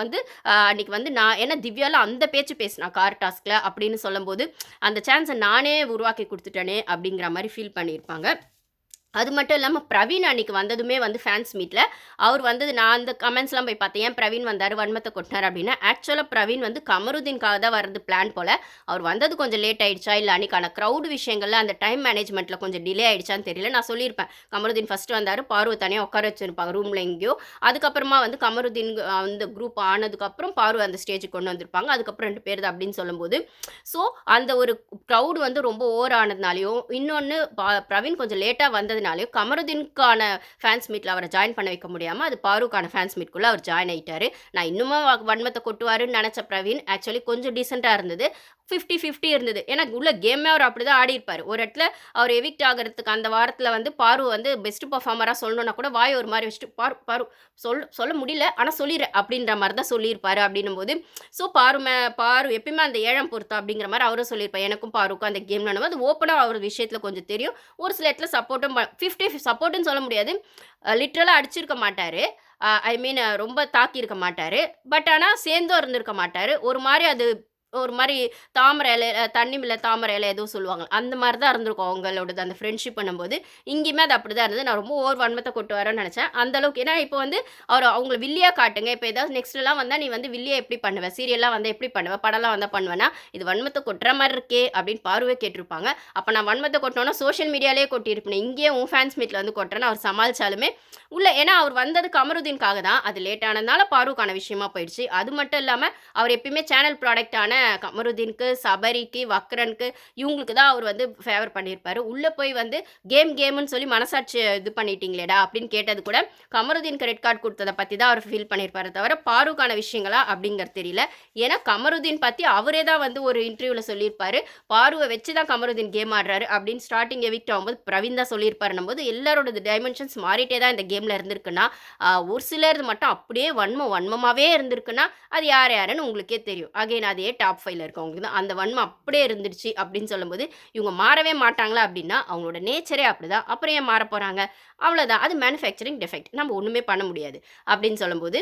வந்து அன்னைக்கு வந்து நான் ஏன்னா திவ்யாலாம் அந்த பேச்சு பேசினா கார் டாஸ்க்ல அப்படின்னு சொல்லும்போது, அந்த சான்ஸ நானே உருவாக்கி குடுத்துட்டேனே அப்படிங்கிற மாரி ஃபீல் பண்ணியிருப்பாங்க. அது மட்டும் இல்லாம பிரவீன் அன்னைக்கு வந்ததுமே வந்து ஃபேன்ஸ் மீட்ல, அவர் வந்தது நான் அந்த கமெண்ட்ஸ்லாம் போய் பார்த்தேன். ஏன் பிரவீன் வந்தாரு, வன்மத்த கொட்டுனாரு அப்டின்னா, ஆக்சுவலா பிரவீன் வந்து கமருதீன்காக தான் வரது பிளான் போல. அவர் வந்தது கொஞ்சம் லேட் ஆயிடுச்சா, இல்ல அன்னைக்கான கிரவுட் விஷயங்கள்ல அந்த டைம் மேனேஜ்மென்ட்ல கொஞ்சம் டிலே ஆயிடுச்சான்னு தெரியல. நான் சொல்லியிருப்பேன். கமருதீன் ஃபர்ஸ்ட் வந்தாரு, பார்வ தனியா உட்கார வச்சிருப்பாங்க ரூம்ல எங்கேயோ. அதுக்கப்புறமா வந்து கமருதீன் அந்த குரூப் ஆனதுக்கப்புறம் பார்வ அந்த ஸ்டேஜ்க்கு கொண்டு வந்திருப்பாங்க. அதுக்கப்புறம் 2 பேர் தான் அப்டின்னு சொல்லும்போது, ஸோ அந்த ஒரு கிரவுட் வந்து ரொம்ப ஓவர் ஆனதுனாலயும், இன்னொன்னு பிரவீன் கொஞ்சம் லேட்டா வந்ததுனாலயும் கமருதீனுக்கான ஃபேன்ஸ் மீட்ல அவர ஜாயின் பண்ண வைக்க முடியாம, அது பாருக்கான ஃபேன்ஸ் மீட்குள்ள அவர் ஜாயின் ஆயிட்டாரு. நான் இன்னமும் வன்மத்த கொட்டுவாருன்னு நெனச்ச பிரவீன், ஆக்சுவலி கொஞ்சம் டீசென்ட்டா இருந்தது. 50-50 இருந்தது. ஏன்னா உள்ள கேமே அவர் அப்படிதான் ஆடியிருப்பாரு. ஒரு இடத்துல அவர் எவிக்ட் ஆகுறதுக்கு அந்த வாரத்துல வந்து பாரு வந்து பெஸ்ட் பெர்ஃபார்மரா சொல்லணும்னா கூட வாய ஒரு மாரி வச்சுட்டு, "பாரு பாரு சொல்ல முடியல. ஆனா சொல்லிர்றேன்." அப்படின்ற மாரி தான் சொல்லியிருப்பாரு அப்படின்னும்போது, ஸோ பாரு எப்பயுமே அந்த ஏழம் பொருத்தம் அப்படிங்கிற மாரி அவரும் சொல்லியிருப்பாரு. எனக்கும் பாருக்கும் அந்த கேம் விளையாடும்போது அது ஓப்பனா அவர் விஷயத்துல கொஞ்சம் தெரியும். ஒரு சில இடத்துல சப்போர்ட்டும் 50 சப்போர்ட்ன்னு சொல்ல முடியாது. லிட்டரலா அடிச்சிருக்க மாட்டாரு. ஐ மீன் ரொம்ப தாக்கியிருக்க மாட்டாரு. பட் ஆனா சேர்ந்தும் இருந்திருக்க மாட்டாரு. ஒரு மாரி அது ஒரு மாரி தாமரை இலை தண்ணி மேல தாமரை இலை ஏதோ சொல்லுவாங்க. அந்த மாரி தான் இருந்திருக்கும் அவங்களோடது அந்த ஃப்ரெண்ட்ஷிப் பண்ணும்போது. இங்கேயுமே அது அப்படிதான் இருந்தது. நான் ரொம்ப ஓவர் வன்மத்த கொட்டுவாருன்னு நெனச்சேன். அந்த அளவுக்கு ஏன்னா இப்போ வந்து அவங்கள வில்லியா காட்டுங்க. இப்ப ஏதாவது நெக்ஸ்ட்லாம் வந்தா, "நீ வந்து வில்லியா எப்படி பண்ணுவ? சீரியல்லாம் வந்தா எப்படி பண்ணுவ? படம்லாம் வந்தா பண்ணுவேன்னா?" "இது வன்மத்த கொட்டுற மாரி இருக்கே!" அப்படின்னு பார்வவே கேட்டிருப்பாங்க. அப்ப நான் வன்மத்த கொட்டணும்னா சோஷியல் மீடியாலயே கொட்டியிருப்பேனே. இங்கேயே உன் ஃபேன்ஸ் மீட்ல வந்து கொட்டுறேன்னு அவர் சமாளிச்சாலுமே, உள்ள ஏன்னா அவர் வந்தது கமருதீன்காக தான். அது லேட் ஆனதுனால பாருக்கான விஷயமா போயிடுச்சு. அது மட்டும் இல்லாம, அவர் எப்பயுமே சேனல் ப்ராடக்ட்டான கமருதீனுக்கு, சபரிக்கு, வக்ரனுக்கு இவங்களுக்கு தான் அவர் வந்து ஃபேவர் பண்ணியிருப்பாரு. உள்ள போய் வந்து கேம்ன்னு சொல்லி மனசாட்சிய இது பண்ணிட்டீங்களேடா! அப்படின்னு கேட்டது கூட கமருதீனுக்கு ரெட் கார்ட் குடுத்தத பத்தி தான் அவர் ஃபீல் பண்ணியிருப்பாரே தவிர, பாருக்கான விஷயங்களா அப்படிங்கிறது தெரியல. ஏன்னா கமருதீன் பத்தி அவரே தான் வந்து ஒரு இன்டர்வியூல சொல்லியிருப்பாரு. பாருவ வச்சு தான் கமருதீன் கேம் ஆடுறாரு அப்படின்னு ஸ்டார்ட்டிங் எவிக்ட் ஆகும்போது பிரவீன் தான் சொல்லியிருப்பாருன்னும்போது, எல்லாரோட டைமென்ஷன்ஸ் மாறிட்டே தான் இந்த கேம்ல இருந்திருக்குன்னா, ஒரு சிலர்து மட்டும் அப்படியே வன்மமாவே இருந்திருக்குன்னா, அது யாருன்னு உங்களுக்கே தெரியும். அகைன் அதே டாப் 5ல இருக்கவங்களுக்கு தான். அந்த வன்மம் அப்படியே இருந்துருச்சு அப்படின்னு சொல்லும்போது, இவங்க மாறவே மாட்டாங்களா அப்படின்னா, அவங்களோட நேச்சரே அப்படிதான். அப்புறம் ஏன் மாறப் போறாங்க? அவ்வளோதான். அது மேனுஃபேக்சரிங் டிஃபெக்ட். நம்ம ஒண்ணுமே பண்ண முடியாது. அப்படின்னு சொல்லும்போது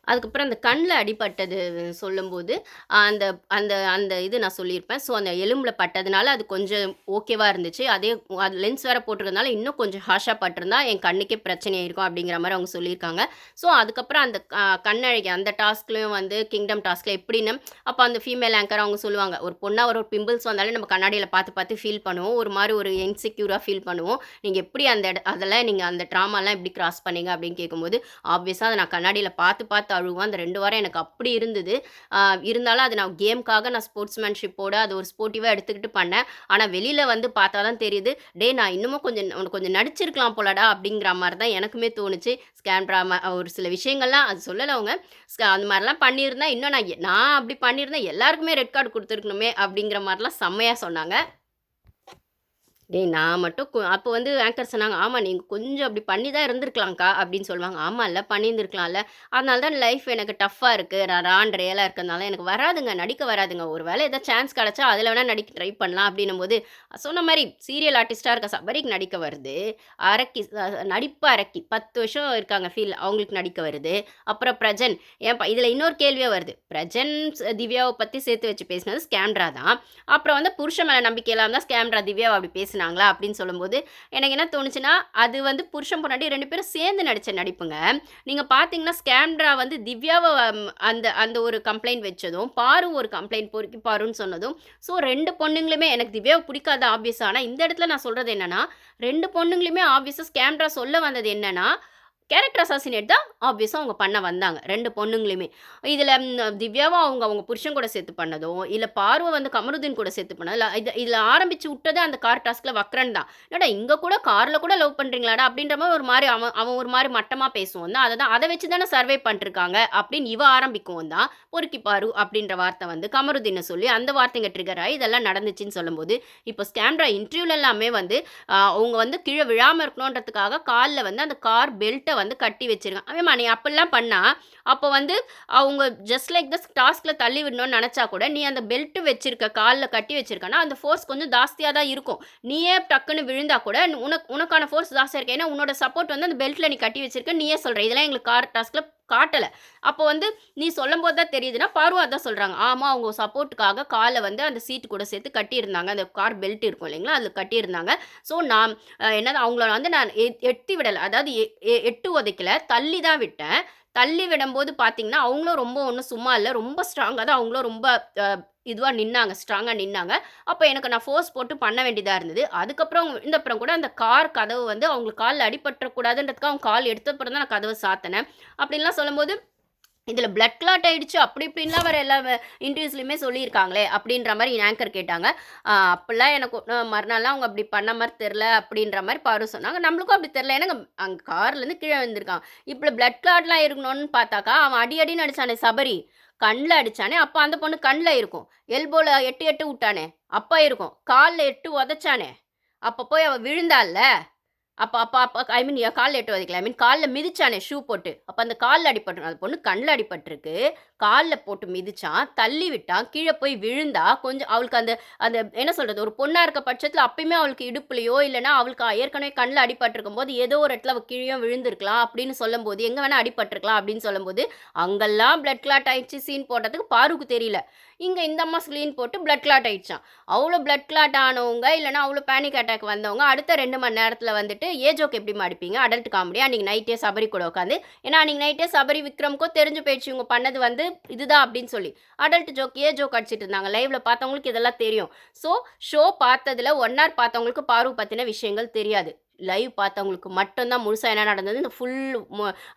அதுக்கப்புறம் அந்த கண்ல அடிபட்டது சொல்லும்போது, அந்த அந்த அந்த இது நான் சொல்லியிருப்பேன். ஸோ, அந்த எலும்புல பட்டதுனால அது கொஞ்சம் ஓகேவா இருந்துச்சு. அதே அது லென்ஸ் வேற போட்டிருக்கிறதுனால இன்னும் கொஞ்சம் ஹார்ஷா பட்டிருந்தா என் கண்ணுக்கே பிரச்சனை ஆயிருக்கும் அப்படிங்கிற மாரி அவங்க சொல்லியிருக்காங்க. ஸோ, அதுக்கப்புறம் அந்த கண்ணழகி அந்த டாஸ்க்லயும் வந்து கிங்டம் டாஸ்க்ல எப்படின்னு அப்ப அந்த ஃபீமேல் ஆங்கர் அவங்க சொல்லுவாங்க. ஒரு பொண்ணா ஒரு பிம்பிள்ஸ் வந்தாலே நம்ம கண்ணாடியில பார்த்து பார்த்து ஃபீல் பண்ணுவோம். ஒரு மாரி ஒரு இன்செக்யூரா ஃபீல் பண்ணுவோம். நீங்க எப்படி அதெல்லாம் நீங்க அந்த ட்ராமாலாம் எப்படி கிராஸ் பண்ணீங்க அப்படின்னு கேட்கும்போது, ஆப்வியஸா அத நான் கண்ணாடியில பார்த்து பார்த்து அழுவேன். அந்த 2 வாரம் எனக்கு அப்படி இருந்தது. அ இருந்தாலும் அது நான் கேம்க்காக நான் ஸ்போர்ட்ஸ்மேன்ஷிப்போட அது ஒரு ஸ்போர்ட்டிவா எடுத்துக்கிட்டு பண்ணேன். ஆனா வெளியில வந்து பார்த்தா தான் தெரியுது, "டேய் நான் இன்னமும் கொஞ்சம் நடிச்சிருக்கலாம் போலடா" அப்படிங்கிற மாரி தான் எனக்குமே தோணுச்சு. ஸ்கேம் ட்ராமா ஒரு சில விஷயங்கள்லாம் அது சொல்லல அவங்க. அந்த மாரிலாம் பண்ணியிருந்தா இன்னும் நான் அப்படி பண்ணியிருந்தா எல்லாருக்குமே ரெட் கார்ட் குடுத்துருக்கணுமே அப்படிங்கிற மாரிலாம் செம்மையா சொன்னாங்க. டேய் நான் மட்டும் அப்போ வந்து ஆங்கர் சொன்னாங்க, "ஆமா நீங்க கொஞ்சம் அப்படி பண்ணி தான் இருந்திருக்கலாம்க்கா" அப்படின்னு சொல்லுவாங்க. ஆமால்ல பண்ணியிருந்திருக்கலாம்ல. அதனால தான் லைஃப் எனக்கு டஃப்பா இருக்கு. நான் ரியலா இருக்கிறதுனால எனக்கு வராதுங்க, நடிக்க வராதுங்க. ஒரு வேளை ஏதாவது சான்ஸ் கிடைச்சா அதில வேணா நடிக்க ட்ரை பண்ணலாம் அப்படின்னும்போது, சொன்ன மாரி சீரியல் ஆர்டிஸ்ட்டா இருக்க சபரிக்கு நடிக்க வருது. அரக்கி நடிப்பு அரக்கி 10 வருஷம் இருக்காங்க ஃபீல்ட்ல அவங்களுக்கு நடிக்க வருது. அப்புறம் பிரஜன் ஏன்பா இதில இன்னொரு கேள்வியே வருது. பிரஜன், திவ்யாவ பத்தி சேர்த்து வச்சு பேசினது ஸ்கேம்ட்ரா தான். அப்புறம் வந்து புருஷன் மேல நம்பிக்கை இல்லாம தான் ஸ்கேம்ட்ரா திவ்யாவ அப்படி பேசினாங்களா அப்படின்னு சொல்லும்போது, எனக்கு என்ன தோணுச்சுன்னா, அது வந்து புருஷன் பொண்டாட்டி 2 பேரும் சேர்ந்து நடிச்ச நடிப்புங்க. நீங்க பார்த்தீங்கன்னா, ஸ்கேம்ட்ரா வந்து திவ்யாவ அந்த அந்த ஒரு கம்ப்ளைண்ட் வச்சதும், பாரு ஒரு கம்ப்ளைண்ட் பொறுக்கி பாருன்னு சொன்னதும், ஸோ 2 பொண்ணுங்களுமே எனக்கு திவ்யாவ பிடிக்காது ஆப்வியஸா. ஆனா இந்த இடத்துல நான் சொல்றது என்னன்னா, 2 பொண்ணுங்களுமே ஆப்வியஸா ஸ்கேம்ட்ரா சொல்ல வந்தது என்னன்னா, கேரக்டர் அசாசினேட் தான் ஆப்வியஸா அவங்க பண்ண வந்தாங்க. 2 பொண்ணுங்களுமே. இதில திவ்யாவ அவங்க அவங்க புருஷன் கூட சேர்த்து பண்ணதும், இல்ல பார்வ வந்து கமருதீன் கூட சேர்த்து பண்ணதும், இல்ல இதில ஆரம்பிச்சு விட்டதே அந்த கார் டாஸ்க்ல வக்ரன் தான். "என்னடா இங்க கூட கார்ல கூட லவ் பண்றீங்களாடா?" அப்படின்ற மாரி ஒரு மாரி அவன் அவன் ஒரு மாரி மட்டமா பேசுவான் தான். அத வச்சு தானே சர்வே பண்ணிட்டுருக்காங்க அப்படின்னு இவ ஆரம்பிக்கவும் தான், பொறுக்கி பாரு அப்படின்ற வார்த்தை வந்து கமருதீன சொல்லி அந்த வார்த்தைங்க ட்ரிகர் ஆயி இதெல்லாம் நடந்துச்சுன்னு சொல்லும்போது, இப்போ ஸ்கேம்ட்ரா இன்டர்வியூல எல்லாமே வந்து அவங்க வந்து கீழ விழாம இருக்கணுன்றதுக்காக கால்ல வந்து அந்த கார் பெல்ட்ட வந்து கட்டி வச்சிருக்கான். அவன்மா நீ அப்படிலாம் பண்ணா, அப்போ வந்து அவங்க ஜஸ்ட் லைக் திஸ் டாஸ்க்ல தள்ளி விடணும்னு நெனச்சா கூட, நீ அந்த பெல்ட் வச்சிருக்க, கால்ல கட்டி வச்சிருக்கன்னா, அந்த ஃபோர்ஸ் கொஞ்சம் ஜாஸ்தியா தான் இருக்கும். நீயே டக்குன்னு விழுந்தா கூட, உனக்கான ஃபோர்ஸ் ஜாஸ்தியா இருக்கு. ஏன்னா, உன்னோட சப்போர்ட் வந்து அந்த பெல்ட்ல நீ கட்டி வச்சிருக்க, நீயே சொல்ற. இதெல்லாம் எங்களுக்கு டாஸ்க்ல காட்டல. அப்போ வந்து நீ சொல்லும்போது தான் தெரியுதுன்னா, பார்வா அதான் சொல்றாங்க. ஆமா, அவங்க சப்போர்ட்டுக்காக கால வந்து அந்த சீட் கூட சேர்த்து கட்டியிருந்தாங்க. அந்த கார் பெல்ட் இருக்கும் இல்லைங்களா? அதில கட்டியிருந்தாங்க. ஸோ நான் என்னது அவங்கள வந்து நான் எட்டி விடல. அதாவது எட்டு உதைக்கல. தள்ளி தான் விட்டேன். தள்ளி விடும்போது பார்த்தீங்கன்னா, அவங்களும் ரொம்ப ஒண்ணும் சும்மா இல்ல. ரொம்ப ஸ்ட்ராங்கா தான் அவங்களும் ரொம்ப அ இதுவா நின்னாங்க. ஸ்ட்ராங்கா நின்னாங்க. அப்ப எனக்கு நான் ஃபோர்ஸ் போட்டு பண்ண வேண்டியதா இருந்தது. அதுக்கப்புறம் அப்புறம் கூட அந்த கார் கதவு வந்து அவங்களுக்கு கால்ல அடிபட்டுற கூடாதுன்றதுக்காக அவங்க கால் எடுத்த அப்புறம் தான் நான் கதவ சாத்துனேன். அப்படின்லாம் சொல்லும்போது, இதில பிளட் கிளாட் ஆயிடுச்சு அப்படி இப்படின்லாம் வேற எல்லா இன்டர்வியூஸ்லயுமே சொல்லியிருக்காங்களே! அப்படின்ற மாரி ஆங்கர் கேட்டாங்க. அப்படிலாம் எனக்கு மறுநாள்லாம் அவங்க அப்படி பண்ண மாரி தெர்ல அப்படின்ற மாரி பாரு சொன்னாங்க. நம்மளுக்கும் அப்படி தெர்ல. ஏன்னா அங்க கார்லேருந்து கீழ விழுந்திருக்கான். இப்படி பிளட் கிளாட்லாம் இருக்கணும்னு பார்த்தாக்கா, அவன் அடி அடின்னு அடிச்சானே சபரி, கண்ல அடிச்சானே, அப்ப அந்த பொண்ணு கண்ல இருக்கும். எல்போல எட்டு எட்டு வுட்டானே, அப்ப இருக்கும். கால்ல எட்டு உதைச்சானே, அப்ப போய் அவ விழுந்தால்ல! அப்ப அப்ப அப்ப ஐ மீன் கால்ல எட்டு உதைக்கல. ஐ மீன் கால்ல மிதிச்சானே ஷூ போட்டு. அப்ப அந்த கால்ல அடிபட்டுருக்கு. அந்த பொண்ணு கண்ல அடிபட்டுருக்கு. கால்ல போட்டு மிதிச்சான். தள்ளி விட்டான். கீழ போய் விழுந்தா, கொஞ்சம் அவளுக்கு அந்த அந்த என்ன சொல்றது? ஒரு பொண்ணா இருக்க பட்சத்தில அப்பயுமே அவளுக்கு இடுப்புலயோ, இல்லன்னா அவளுக்கு ஏற்கனவே கண்ல அடிபட்டுருக்கும்போது, ஏதோ ஒரு இடத்துல அவ கீழயும் விழுந்திருக்கலாம் அப்படின்னு சொல்லும்போது, எங்க வேணா அடிபட்டுருக்கலாம் அப்படின்னு சொல்லும்போது, அங்கெல்லாம் பிளட் கிளாட் ஆயிடுச்சு சீன் போடுறதுக்கு பாருக்கு தெரியல. இங்க இந்த அம்மா ஸ்க்ரீன் போட்டு பிளட் கிளாட் ஆயிடுச்சாம். அவ்ளோ பிளட் கிளாட் ஆனவங்க, இல்லன்னா அவ்ளோ பேனிக் அட்டாக் வந்தவங்க, அடுத்த 2 மணி நேரத்தில வந்துட்டு ஜோக் எப்படிம்மா அடிப்பீங்க? அடல்ட் காமெடியா அன்னைக்கு நைட்டே சபரி கூட உட்காந்து ஏன்னா அன்னைக்கு நைட்டே சபரி, விக்ரமுக்கும் தெரிஞ்சு போயிடுச்சு இவங்க பண்ணது வந்து இதுதான் அப்படின்னு சொல்லி. அடல்ட் ஜோக், ஜோக் அடிச்சிட்டு இருந்தாங்க. லைவ்ல பார்த்தவங்களுக்கு இதெல்லாம் தெரியும். ஸோ ஷோ பார்த்ததுல 1 ஹவர் பார்த்தவங்களுக்கு பார்வ பத்தின விஷயங்கள் தெரியாது. லைவ் பார்த்தவங்களுக்கு மட்டும் தான் முழுசா என்ன நடந்தது இந்த ஃபுல்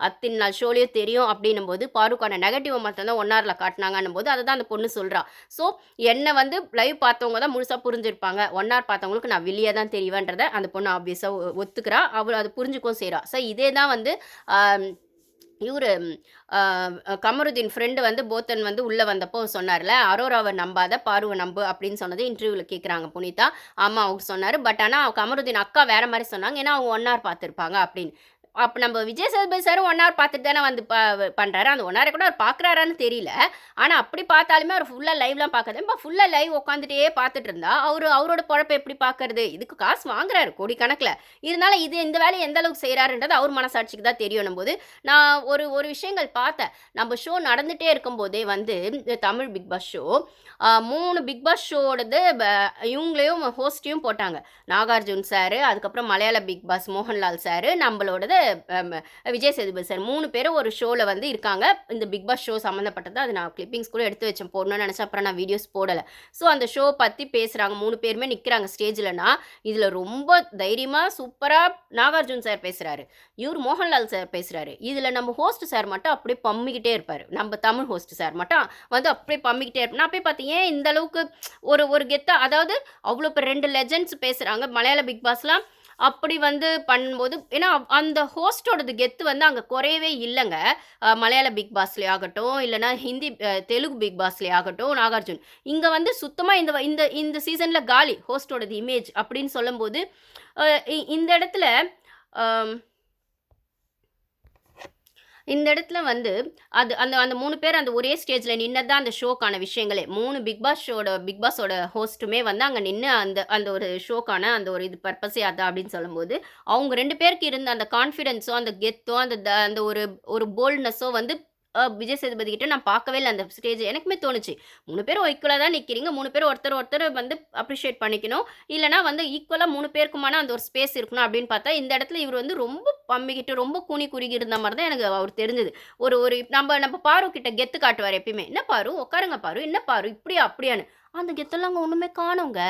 அத்தின் நாள் ஷோலயே தெரியும் அப்படின்னும்போது, பாருக்கான நெகட்டிவ் மட்டும் தான் 1 ஹவர்ல காட்டுனாங்கன்னும்போது, அத தான் அந்த பொண்ணு சொல்றா. ஸோ என்ன வந்து லைவ் பார்த்தவங்க தான் முழுசா புரிஞ்சிருப்பாங்க. 1 ஹவர் பார்த்தவங்களுக்கு நான் வில்லியா தான் தெரிவேன்றத அந்த பொண்ணு ஆப்வியஸா ஒத்துக்கிறா. அவ அத புரிஞ்சுக்கவும் செய்றா. ஸோ இதே தான் வந்து அ இவரு அ கமருதீன் ஃப்ரெண்டு வந்து போத்தன் வந்து உள்ள வந்தப்போ சொன்னார்ல, "அரோராவ நம்பாத, பாருவ நம்பு" அப்படின்னு சொன்னது இன்டர்வியூல கேட்குறாங்க புனிதா. ஆமா அவரு சொன்னாரு. பட் ஆனா கமருதீன் அக்கா வேற மாரி சொன்னாங்க. ஏன்னா அவங்க 1 ஹவர் பார்த்துருப்பாங்க அப்படின்னு. அப்ப நம்ம விஜய் சேதுபதி சாரும் 1 ஹவர் பார்த்துட்டு தானே வந்து பண்றாரு. அந்த 1 ஹவர கூட அவர் பார்க்குறாரான்னு தெரியல. ஆனா அப்படி பார்த்தாலுமே அவர் ஃபுல்லா லைவ்லாம் பார்க்காது. ஃபுல்லா லைவ் உட்காந்துட்டே பார்த்துட்டு இருந்தா, அவரோட பொழப்ப எப்படி பார்க்கறது? இதுக்கு காசு வாங்குறாரு கோடிக்கணக்குல. இருந்தாலும் இந்த வேலைய எந்த அளவுக்கு செய்றாருன்றது அவர் மனசாட்சிக்கு தான் தெரியும்ன்னும்போது, நான் ஒரு விஷயங்கள் பார்த்தேன். நம்ம ஷோ நடந்துட்டே இருக்கும்போதே வந்து இந்த Tamil Bigg Boss show 3 Bigg Boss ஷோடது இவங்களையும் ஹோஸ்ட்டையும் போட்டாங்க. நாகார்ஜுன் சாரு, அதுக்கப்புறம் Malayala Bigg Boss Mohanlal sir, நம்மளோடது அம் விஜய் சேதுபதி சார் 3 பேரும் ஒரு ஷோல வந்து இருக்காங்க. இந்த பிக் பாஸ் ஷோ சம்மந்தப்பட்டது. அது நான் கிளிப்பிங்ஸ் கூட எடுத்து வச்சேன் போடணும்னு நெனச்சேன். அப்புறம் நான் வீடியோஸ் போடல. ஸோ அந்த ஷோ பத்தி பேசுறாங்க. 3 பேருமே நிக்கிறாங்க ஸ்டேஜ்லனா, இதுல ரொம்ப தைரியமா சூப்பரா நாகார்ஜுன் சார் பேசுறாரு. இவரு மோகன்லால் சார் பேசுறாரு. இதுல நம்ம ஹோஸ்ட் சார் மட்டும் அப்படியே பம்மிக்கிட்டே இருப்பாரு. நம்ம தமிழ் ஹோஸ்ட் சார் மட்டும் வந்து அப்படியே பம்மிக்கிட்டே இருப்பாரு. நான் போய் பார்த்தேன், ஏன் இந்த அளவுக்கு ஒரு கெத்தா அதாவது அவ்வளோ பேர் 2 லெஜெண்ட்ஸ் பேசுறாங்க. மலையாள பிக் பாஸ்லாம் அப்படி வந்து பண்ணும்போது ஏன்னா அந்த ஹோஸ்ட்டோடது கெத்து வந்து அங்க குறையவே இல்லங்க. மலையாள பிக் பாஸ்லயே ஆகட்டும், இல்லன்னா ஹிந்தி தெலுங்கு பிக் பாஸ்லயே ஆகட்டும், நாகார்ஜுன். இங்க வந்து சுத்தமா இந்த சீசன்ல காலி ஹோஸ்ட்டோடது இமேஜ் அப்படின்னு சொல்லும்போது, அ இந்த இடத்துல அ இந்த இடத்துல வந்து அது அந்த அந்த 3 பேர் அந்த ஒரே ஸ்டேஜ்ல நின்னது தான் அந்த ஷோக்கான விஷயங்களே. 3 பிக் பாஸோட ஹோஸ்ட்டுமே வந்து அங்க நின்னு அந்த அந்த ஒரு ஷோக்கான அந்த ஒரு இது பர்ப்பஸே அதான் அப்படின்னு சொல்லும்போது, அவங்க 2 பேருக்கு இருந்த அந்த கான்ஃபிடன்ஸோ, அந்த கெத்தோ, அந்த ஒரு ஒரு போல்ட்னஸோ வந்து விஜய் சேதுபதி கிட்ட நான் பார்க்கவே இல்ல அந்த ஸ்டேஜ். எனக்குமே தோணுச்சு. 3 பேரும் ஈக்குவலா தான் நிக்கிறீங்க. 3 பேரும் ஒருத்தர் வந்து அப்ரிஷியேட் பண்ணிக்கணும். இல்லன்னா வந்து ஈக்குவலா 3 பேருக்குமான அந்த ஒரு ஸ்பேஸ் இருக்கணும் அப்படின்னு பார்த்தா, இந்த இடத்துல இவரு வந்து ரொம்ப பம்மிக்கிட்டு, ரொம்ப கூனி குறுகி இருந்த மாரி தான் எனக்கு அவரு தெரிஞ்சது. ஒரு ஒரு நம்ம பாரு கிட்ட கெத்து காட்டுவாரு எப்பயுமே. "என்ன பாரு? உட்காருங்க பாரு. என்ன பாரு? இப்படியா? அப்படியான்னு." அந்த கெத்தெல்லாம் அங்க ஒண்ணுமே காணோங்க.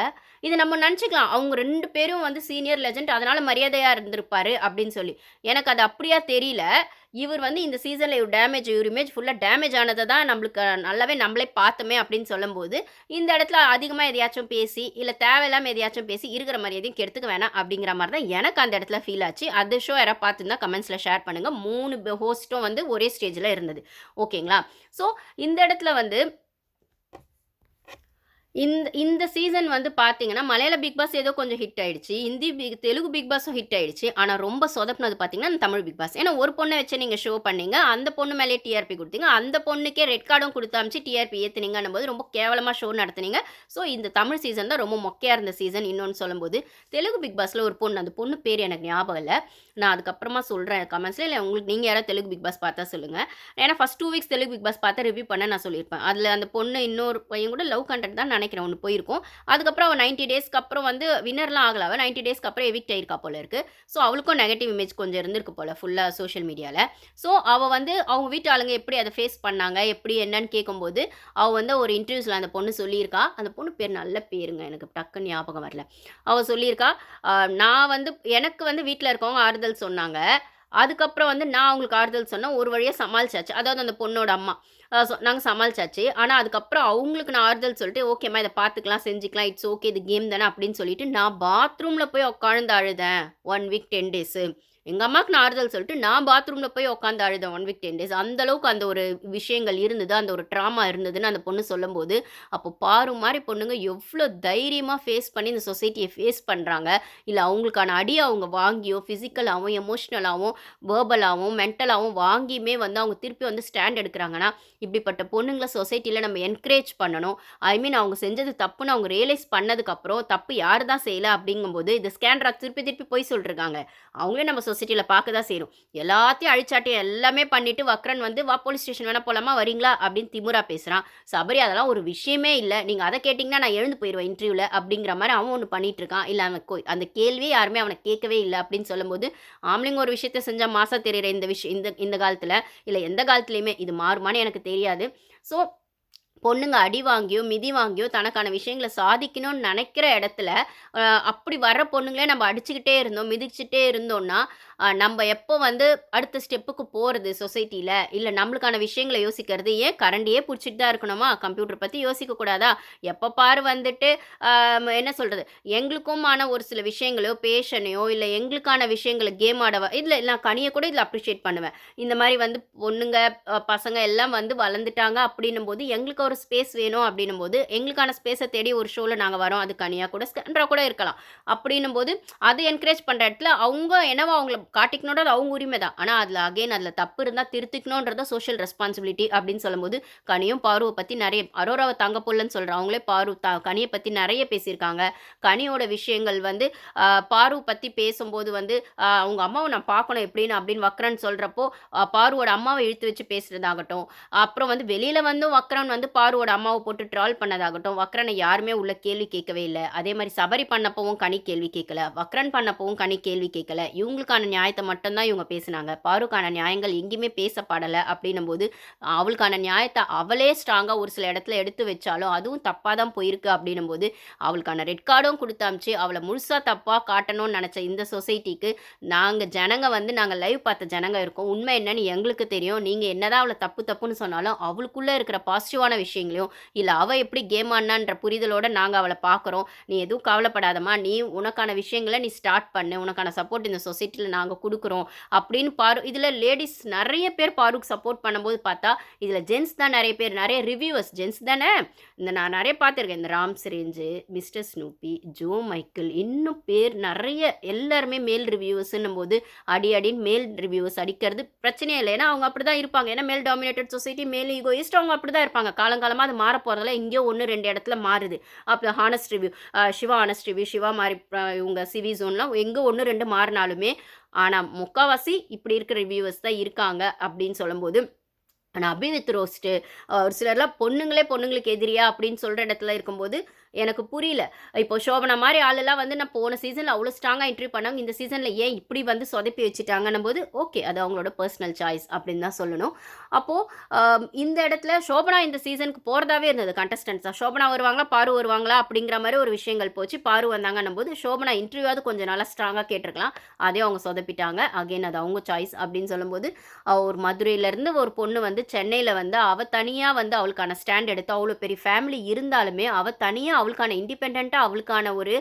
இது நம்ம நெனச்சுக்கலாம். அவங்க 2 பேரும் வந்து சீனியர் லெஜெண்ட் அதனால மரியாதையா இருந்திருப்பாரு அப்படின்னு சொல்லி. எனக்கு அது அப்படியா தெரியல. இவர் வந்து இந்த சீசன்ல இவர் இமேஜ் ஃபுல்லா டேமேஜ் ஆனத தான் நம்மளுக்கு நல்லாவே நம்மளே பார்த்தோமே அப்படின்னு சொல்லும்போது, இந்த இடத்துல அதிகமா எதையாச்சும் பேசி, இல்ல தேவையில்லாம எதையாச்சும் பேசி இருக்கிற மரியாதையும் கெடுத்துக்க வேணாம் அப்படிங்கிற மாரி தான் எனக்கு அந்த இடத்துல ஃபீல் ஆச்சு. அந்த ஷோ யாராவது பார்த்திருந்தா கமெண்ட்ஸ்ல ஷேர் பண்ணுங்க. 3 ஹோஸ்ட்டும் வந்து ஒரே ஸ்டேஜ்ல இருந்தது. ஓகேங்களா? ஸோ இந்த இடத்துல வந்து இந்த சீசன் வந்து பார்த்தீங்கன்னா, மலையாள பிக் பாஸ் ஏதோ கொஞ்சம் ஹிட் ஆயிடுச்சு. தெலுங்கு பிக் பாஸும் ஹிட் ஆயிடுச்சு. ஆனா ரொம்ப சொதப்புனது பார்த்தீங்கன்னா, இந்த தமிழ் பிக் பாஸ். ஏன்னா ஒரு பொண்ண வச்சு நீங்க ஷோ பண்ணீங்க. அந்த பொண்ணு மேலயே டிஆர்பி குடுத்தீங்க. அந்த பொண்ணுக்கே ரெட் கார்டும் குடுத்து அனுப்பிச்சு டிஆர்பி ஏத்துனீங்கன்னும்போது ரொம்ப கேவலமா ஷோ நடத்துனீங்க. ஸோ இந்த தமிழ் சீசன் தான் ரொம்ப மொக்கையா இருந்த சீசன். இன்னொன்னு சொல்லும்போது, தெலுங்கு பிக் பாஸ்ல ஒரு பொண்ணு, அந்த பொண்ணு பேரு எனக்கு ஞாபகம் இல்ல. நான் அதுக்கப்புறமா சொல்றேன் கமெண்ட்ஸ்ல. இல்ல உங்களுக்கு நீங்க யாராவது தெலுங்கு பிக் பாஸ் பார்த்தா சொல்லுங்க. ஏன்னா first 2 weeks Telugu Bigg Boss பார்த்தா ரிவ்யூ பண்ண நான் சொல்லியிருப்பேன். அதுல அந்த பொண்ணு இன்னொரு பையன் கூட லவ் கன்டென்ட் தான் நெனைக்கிறேன் ஒண்ணு போயிருக்கும். அதுக்கப்புறம் அவ 90 டேஸ்க்கு அப்புறம் வந்து வின்னர்லாம் ஆகல அவ. 90 டேஸ்க்கு அப்புறம் எவிக்ட் ஆயிருக்கா போல இருக்கு. ஸோ அவளுக்கும் நெகட்டிவ் இமேஜ் கொஞ்சம் இருந்திருக்கு போல ஃபுல்லா சோஷியல் மீடியால. ஸோ அவ வந்து அவங்க வீட்டு ஆளுங்க எப்படி அத ஃபேஸ் பண்ணாங்க, எப்படி என்னன்னு கேட்கும்போது, அவ வந்து ஒரு இன்டர்வியூஸ்ல அந்த பொண்ணு சொல்லியிருக்கா. அந்த பொண்ணு பேர் நல்ல பேருங்க. எனக்கு டக்குன்னு ஞாபகம் வரல. அவ சொல்லியிருக்கா, "அ நான் வந்து எனக்கு வந்து வீட்ல இருக்கவங்க ஆறுதல் சொன்னாங்க. அதுக்கப்புறம் வந்து நான் அவங்களுக்கு ஆறுதல் சொன்னேன். ஒரு வழியா சமாளிச்சாச்சு." அதாவது அந்த பொண்ணோட அம்மா. சொன்னாங்க சமாளிச்சாச்சு. ஆனா அதுக்கப்புறம் அவங்களுக்கு நான் ஆறுதல் சொல்லிட்டு, "ஓகேம்மா இத பார்த்துக்கலாம், செஞ்சுக்கலாம். It's okay. இது கேம் தானே." அப்படின்னு சொல்லிட்டு நான் பாத்ரூம்ல போய் உட்கார்ந்து அழுதேன். 1 வீக் 10 டேஸு. எங்க அம்மாக்கு நான் ஆறுதல் சொல்லிட்டு, நான் பாத்ரூம்ல போய் உட்கார்ந்து அழுதேன் 1 வீக் 10 டேஸ். அந்த அளவுக்கு அந்த ஒரு விஷயங்கள் இருந்தது. அந்த ஒரு ட்ராமா இருந்ததுன்னு அந்த பொண்ணு சொல்லும்போது, அப்போ பாரு மாரி பொண்ணுங்க எவ்ளோ தைரியமா ஃபேஸ் பண்ணி இந்த சொசைட்டிய ஃபேஸ் பண்றாங்க. இல்ல அவங்களுக்கான அடிய அவங்க வாங்கியோ, பிசிக்கலாவும், எமோஷனலாவும், வெர்பலாவும், மென்டலாவும் வாங்கியுமே வந்து அவங்க திருப்பி வந்து ஸ்டாண்ட் எடுக்குறாங்கன்னா, இப்படிப்பட்ட பொண்ணுங்கள சொசைட்டில நம்ம என்கரேஜ் பண்ணணும். ஐ மீன் அவங்க செஞ்சது தப்புன்னு அவங்க ரியலைஸ் பண்ணதுக்கப்புறம், தப்பு யாரு தான் செய்யல அப்படிங்கும்போது, இது ஸ்கேன்ட்ரா திருப்பி திருப்பி பொய் சொல்லிட்டுருக்காங்க. அவங்களே நம்ம சொசைட்டில பார்க்க தான் செய்றோம். எல்லாத்தையும் அழிச்சாட்டி எல்லாமே பண்ணிட்டு வக்ரன் வந்து, "வா போலீஸ் ஸ்டேஷன் வேணா போலாமா? வரீங்களா?" அப்படின்னு திமிரா பேசுறான். சபரி அதெல்லாம் ஒரு விஷயமே இல்ல. நீங்க அத கேட்டீங்கன்னா நான் எழுந்து போயிருவேன் இன்டர்வியூல அப்படிங்கிற மாரி அவன் ஒண்ணு பண்ணிட்டு இருக்கான். இல்ல அவன் அந்த கேள்வியே யாருமே அவன கேட்கவே இல்ல அப்படின்னு சொல்லும்போது, ஆம்பளைங்க ஒரு விஷயத்த செஞ்சா மாசா தெரியிற இந்த இந்த இந்த காலத்துல, இல்ல எந்த காலத்துலயுமே இது மாறுமான்னு எனக்கு தெரியாது. ஸோ பொண்ணுங்க அடி வாங்கியோ, மிதி வாங்கியோ தனக்கான விஷயங்கள சாதிக்கணும்னு நெனைக்கிற இடத்துல, அ அப்படி வர்ற பொண்ணுங்களே நம்ம அடிச்சுக்கிட்டே இருந்தோம், மிதிச்சுட்டே இருந்தோம்னா, நம்ப எப்போ வந்து அடுத்த ஸ்டெப்புக்கு போறது சொசைட்டில? இல்ல நம்மளுக்கான விஷயங்கள யோசிக்கிறது. ஏன் கரண்டியே புடிச்சிட்டு தான் இருக்கணுமா? கம்ப்யூட்டர் பத்தி யோசிக்க கூடாதா? எப்ப பாரு வந்துட்டு என்ன சொல்றது? எங்களுக்குமான ஒரு சில விஷயங்களையோ, பேஷனையோ, இல்ல எங்களுக்கான விஷயங்கள கேம் ஆட இல்ல நான் கனிய கூட இதுல அப்ரிஷியேட் பண்ணுவேன். இந்த மாரி வந்து பொண்ணுங்க, பசங்க எல்லாம் வந்து வளர்ந்துட்டாங்க அப்படின்னும்போது, எங்களுக்கு ஒரு ஸ்பேஸ் வேணும் அப்படின்னும்போது, எங்களுக்கான ஸ்பேஸ தேடி ஒரு ஷோல நாங்க வரோம். அது கனியா கூட, ஸ்கேன்ட்ரா கூட இருக்கலாம். அப்படின்னும்போது, அது என்கரேஜ் பண்ற இடத்துல அவங்க என்னவோ அவங்கள காட்டிக்கணுன்றது அவங்க உரிமை தான். ஆனா, அதுல தப்பு இருந்தா திருத்திக்கணுன்றது சோஷியல் ரெஸ்பான்சிபிலிட்டி அப்படின்னு சொல்லும்போது, கனியும் பாருவ பத்தி நெறைய அரோராவ தங்க புள்ளன்னு சொல்றேன். அவங்களே கனிய பத்தி நெறைய பேசியிருக்காங்க. கனியோட விஷயங்கள் வந்து பாரு பத்தி பேசும்போது வந்து, அவங்க அம்மாவ நான் பார்க்கணும் எப்படின்னு அப்படின்னு வக்ரன் சொல்றப்போ, பாருவோட அம்மாவ இழுத்து வச்சு பேசுறதாகட்டும், அப்புறம் வந்து வெளியில வந்தும் வக்ரன் வந்து பாருவோட அம்மாவ போட்டு ட்ரால் பண்ணதாகட்டும், வக்ரன யாருமே உள்ள கேள்வி கேட்கவே இல்ல. அதே மாரி சபரி பண்ணப்பவும் கனி கேள்வி கேட்கல. வக்ரன் பண்ணப்பவும் கனி கேள்வி கேட்கல. இவங்களுக்கான நியாயத்த மட்டும் தான் இவங்க பேசுனாங்க. பாருக்கான நியாயங்கள் எங்கேயுமே பேசப்படல அப்படின்னும்போது, அவளுக்கான நியாயத்த அவளே ஸ்ட்ராங்கா ஒரு சில இடத்துல எடுத்து வச்சாலும், அதுவும் தப்பா தான் போயிருக்கு அப்படின்னும்போது, அவளுக்கான ரெட் கார்டும் குடுத்து அனுப்பிச்சு, அவள முழுசா தப்பா காட்டணும்னு நெனச்ச இந்த சொசைட்டிக்கு, நாங்க லைவ் பார்த்த ஜனங்க இருக்கோம். உண்மை என்னன்னு எங்களுக்கு தெரியும். நீங்க என்னதான் அவள தப்பு தப்புன்னு சொன்னாலும், அவளுக்குள்ள இருக்கிற பாசிட்டிவான விஷயங்களையும், இல்ல அவ எப்படி கேம் ஆடுனான்ற புரிதலோட நாங்க அவள பார்க்குறோம். நீ எதுவும் கவலைப்படாதம்மா. நீ உனக்கான விஷயங்கள நீ ஸ்டார்ட் பண்ணு. உனக்கான சப்போர்ட் இந்த சொசைட்டில நாங்க குடுக்குறோம். அப்படின்னு இதுல லேடீஸ் நெறைய பேர் பாருக்கு சப்போர்ட் பண்ணும்போது பார்த்தா, இதுல ஜென்ட்ஸ் தான் நெறைய பேர். நெறைய ரிவ்யூவர்ஸ் ஜென்ட்ஸ் தானே! நான் நெறைய பார்த்துருக்கேன். இந்த ராம் சிரேஞ்சு, மிஸ்டர் ஸ்னூப்பி, ஜோ மைக்கேல் இன்னும் பேர் நெறைய எல்லாருமே மேல் ரிவ்யூவர்ஸ்ன்னும்போது, அடின்னு மேல் ரிவ்யூவர்ஸ் அடிக்கிறது பிரச்சனையே இல்ல. ஏன்னா, அவங்க அப்படிதான் இருப்பாங்க. ஏன்னா, மேல் டாமினேட்டட் சொசைட்டி, மேல் ஈகோயிஸ்ட் அவங்க அப்படிதான் இருப்பாங்க. காலங்காலமா அது மாறப் போறதில்ல. எங்கேயோ 1, 2 இடத்துல மாறுது. அப்ப honest review Siva honest review, Siva மாரி இவங்க சிவி ஜோன்லாம் எங்க 1, 2 மாறுனாலுமே, ஆனா முக்காவாசி இப்படி இருக்கிற ரிவ்யூவர்ஸ் தான் இருக்காங்க அப்படின்னு சொல்லும்போது, ஆனா அபிவித் ரோஸ்ட்டு ஒரு சிலர்லாம் பொண்ணுங்களுக்கு எதிரியா அப்படின்னு சொல்ற இடத்துல இருக்கும்போது, எனக்கு புரியல. இப்போ சோபனா மாரி ஆளெல்லாம் வந்து நான் போன சீசன்ல அவ்ளோ ஸ்ட்ராங்கா இன்டர்வியூ பண்ணாங்க. இந்த சீசன்ல ஏன் இப்படி வந்து சொதப்பி வச்சுட்டாங்கன்னும்போது, ஓகே அது அவங்களோட பெர்சனல் சாய்ஸ் அப்படின்னு தான் சொல்லணும். அப்போ இந்த இடத்துல சோபனா இந்த சீசனுக்கு போறதாவே இருந்தது கண்டஸ்டன்ட்ஸா. சோபனா வருவாங்களா, பாரு வருவாங்களா அப்படிங்கிற மாரி ஒரு விஷயங்கள் போச்சு. பாரு வந்தாங்கன்னும்போது, சோபனா இன்டர்வியூவாவது கொஞ்சம் நல்லா ஸ்ட்ராங்கா கேட்டுருக்கலாம். அதையும் அவங்க சொதப்பிட்டாங்க. அகைன் அது அவங்க சாய்ஸ் அப்படின்னு சொல்லும்போது, ஒரு மதுரையிலேருந்து ஒரு பொண்ணு வந்து சென்னையில வந்து அவ தனியா வந்து அவளுக்கான ஸ்டாண்ட் எடுத்து அவ்வளோ பெரிய ஃபேமிலி இருந்தாலுமே, அவ தனியா அவளுக்கான இண்டிபெண்டண்ட்டாக அவளுக்கான ஒரு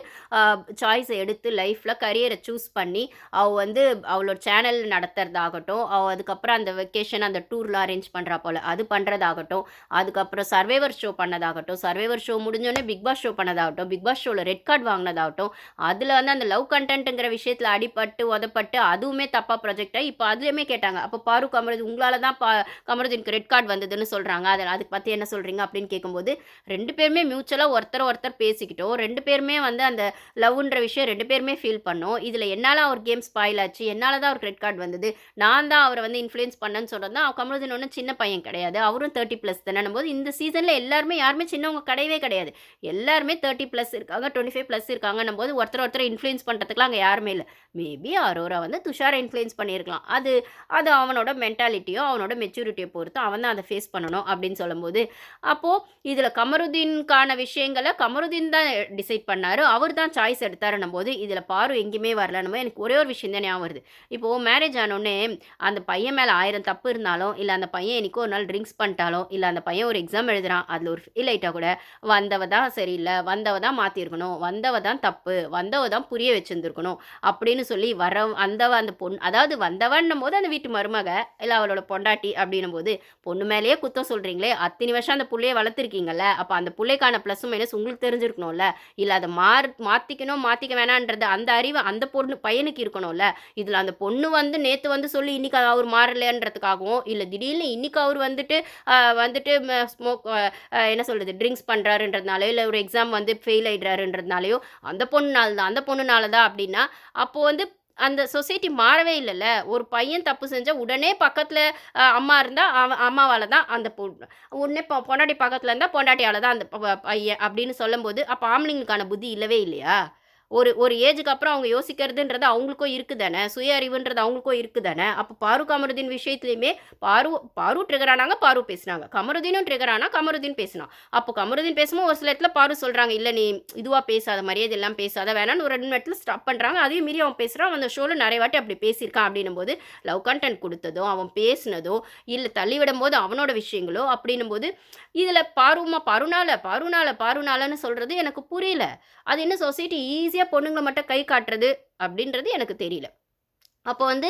சாய்ஸை எடுத்து லைஃப்பில் கரியரை சூஸ் பண்ணி அவள் வந்து அவளோட சேனல் நடத்துறதாகட்டும், அவள் அதுக்கப்புறம் அந்த வெக்கேஷன் அந்த டூர்லாம் அரேஞ்ச் பண்ணுறா போல் அது பண்ணுறதாகட்டும், அதுக்கப்புறம் சர்வைவர் ஷோ பண்ணதாகட்டும், சர்வைவர் ஷோ முடிஞ்சோடனே பிக் பாஸ் ஷோ பண்ணதாகட்டும், பிக் பாஸ் ஷோவில் ரெட் கார்டு வாங்கினதாகட்டும், அதில் வந்து அந்த லவ் கண்டென்ட்டுங்கிற விஷயத்தில் அடிபட்டு உதப்பட்டு அதுவுமே தப்பாக ப்ரொஜெக்ட் ஆகி இப்போ அதுலேயுமே கேட்டாங்க, அப்போ பாரு கமருதீன் உங்களால் தான் கமருதீனுக்கு ரெட் கார்டு வந்ததுன்னு சொல்கிறாங்க, அதில் அதுக்கு பற்றி என்ன சொல்கிறீங்க அப்படின்னு கேட்கும்போது 2 பேருமே மியூச்சுவலாக ஒருத்தர் பேசிக்கிட்டோம், 2 பேருமே வந்து அந்த லவ்ன்ற விஷயம் 2 பேருமே ஃபீல் பண்ணோம், இதில் என்னால் அவர் கேம் ஸ்பாயில் ஆச்சு, என்னால் தான் அவருக்கு ரெட் கார்டு வந்தது, நான் தான் அவரை வந்து இன்ஃப்ளூயன்ஸ் பண்ணேன்னு சொல்கிறது தான். கமருதீன் ஒன்றும் சின்ன பையன் கிடையாது, அவரும் 30+ தானே போது இந்த சீசனில் எல்லாருமே யாருமே சின்னவங்க கிடையவே கிடையாது, எல்லாருமே 30+ இருக்காங்க, 25+ இருக்காங்கன்னும் போது ஒருத்தர் இன்ஃப்ளூயன்ஸ் பண்ணுறதுக்குலாம் அங்கே யாருமே இல்லை. மேபி அரோரா வந்து துஷாரை இன்ஃப்ளூயன்ஸ் பண்ணியிருக்கலாம், அது அது அவனோட மென்டாலிட்டியோ அவனோட மெச்சூரிட்டியை பொறுத்து அவன் தான் அதை ஃபேஸ் பண்ணணும் அப்படின்னு சொல்லும்போது, அப்போது இதில் கமருதீனுக்கான விஷயங்களை கமருதீன் தான் டிசைட் பண்ணார், அவர் தான் சாய்ஸ் எடுத்தாருன்னும் போது இதில் பாரு எங்கேயுமே வரலன்னும் போது எனக்கு ஒரே ஒரு விஷயம் தான் ஞாபகம் வருது. இப்போது மேரேஜ் ஆனோடனே அந்த பையன் மேலே 1000 தப்பு இருந்தாலும், இல்லை அந்த பையன் என்னைக்கோ ஒரு நாள் ட்ரிங்க்ஸ் பண்ணிட்டாலும், இல்லை அந்த பையன் ஒரு எக்ஸாம் எழுதுறான் அதில் ஒரு ஃபெயில் ஆகிட்டா கூட வந்தவ தான் சரியில்லை, வந்தவ தான் மாற்றிருக்கணும், வந்தவ தான் தப்பு, வந்தவ தான் புரிய வச்சுருந்துருக்கணும் அப்படின்னு சொல்லி அந்த பொண்ணு, அதாவது வந்தவன்னும் போது அந்த வீட்டு மருமக இல்லை அவளோட பொண்டாட்டி அப்படின்னும் போது பொண்ணு மேலேயே குத்தம் சொல்கிறீங்களே, அத்தனை வருஷம் அந்த புள்ளையை வளர்த்துருக்கீங்கல்ல, அப்போ அந்த பிள்ளைக்கான ப்ளஸ் மைனஸ் உங்களுக்கு தெரிஞ்சிருக்கணும்ல, இல்லை அதை மாற்றிக்க வேணான்றது அந்த அறிவு அந்த பொண்ணு பையனுக்கு இருக்கணும்ல. இதில் அந்த பொண்ணு வந்து நேற்று வந்து சொல்லி இன்றைக்கி அவர் மாறலைன்றதுக்காகவும், இல்லை திடீர்னு இன்றைக்கி அவர் வந்துட்டு வந்துட்டு ஸ்மோக் என்ன சொல்கிறது ட்ரிங்க்ஸ் பண்ணுறாருன்றதுனாலையோ, இல்லை ஒரு எக்ஸாம் வந்து ஃபெயில் ஆகிடுறாருன்றதுனாலையோ அந்த பொண்ணுனால தான் அப்படின்னா, அப்போது வந்து அந்த சொசைட்டி மாறவே இல்லைல்ல. ஒரு பையன் தப்பு செஞ்சா உடனே பக்கத்தில் அம்மா இருந்தால் அம்மாவால் தான் அந்த உடனே பொண்டாட்டி பக்கத்தில் இருந்தால் பொண்டாட்டியால் தான் அந்த பையன் அப்படின்னு சொல்லும்போது, அப்போ ஆம்பளைங்களுக்கான புத்தி இல்லவே இல்லையா? ஒரு ஒரு ஏஜுக்கு அப்புறம் அவங்க யோசிக்கிறதுன்றது அவங்களுக்கும் இருக்குது தானே, சுய அறிவுன்றது அவங்களுக்கும் இருக்குது தானே. அப்போ பாரு கமருதீன் விஷயத்துலையுமே பாரு ட்ரிகர் ஆனாங்க, பாரு பேசுனாங்க, கமருதீனும் ட்ரிகர் ஆனால் கமருதீன் பேசினான். அப்போ கமருதீன் பேசும்போது ஒரு சில இடத்துல பாரு சொல்கிறாங்க, இல்லை நீ இதுவாக பேசாத, மரியாதை எல்லாம் பேசாத வேணான்னு ஒரு 2 இடத்துல ஸ்டாப் பண்ணுறாங்க. அதையும் மீறி அவன் பேசுகிறான், அந்த ஷோவில் நிறைய வாட்டி அப்படி பேசியிருக்கான் அப்படின்னும் போது லவ் கண்டென்ட் கொடுத்ததோ அவன் பேசினதோ இல்லை தள்ளிவிடும் போது அவனோட விஷயங்களோ அப்படின்னும் போது இதில் பாருனாலன்னு சொல்கிறது எனக்கு புரியல. அது என்ன சொசைட்டி ஈஸியாக பொண்ணுங்களை மட்டும் கை காட்டுறது அப்படின்றது எனக்கு தெரியல. அப்போ வந்து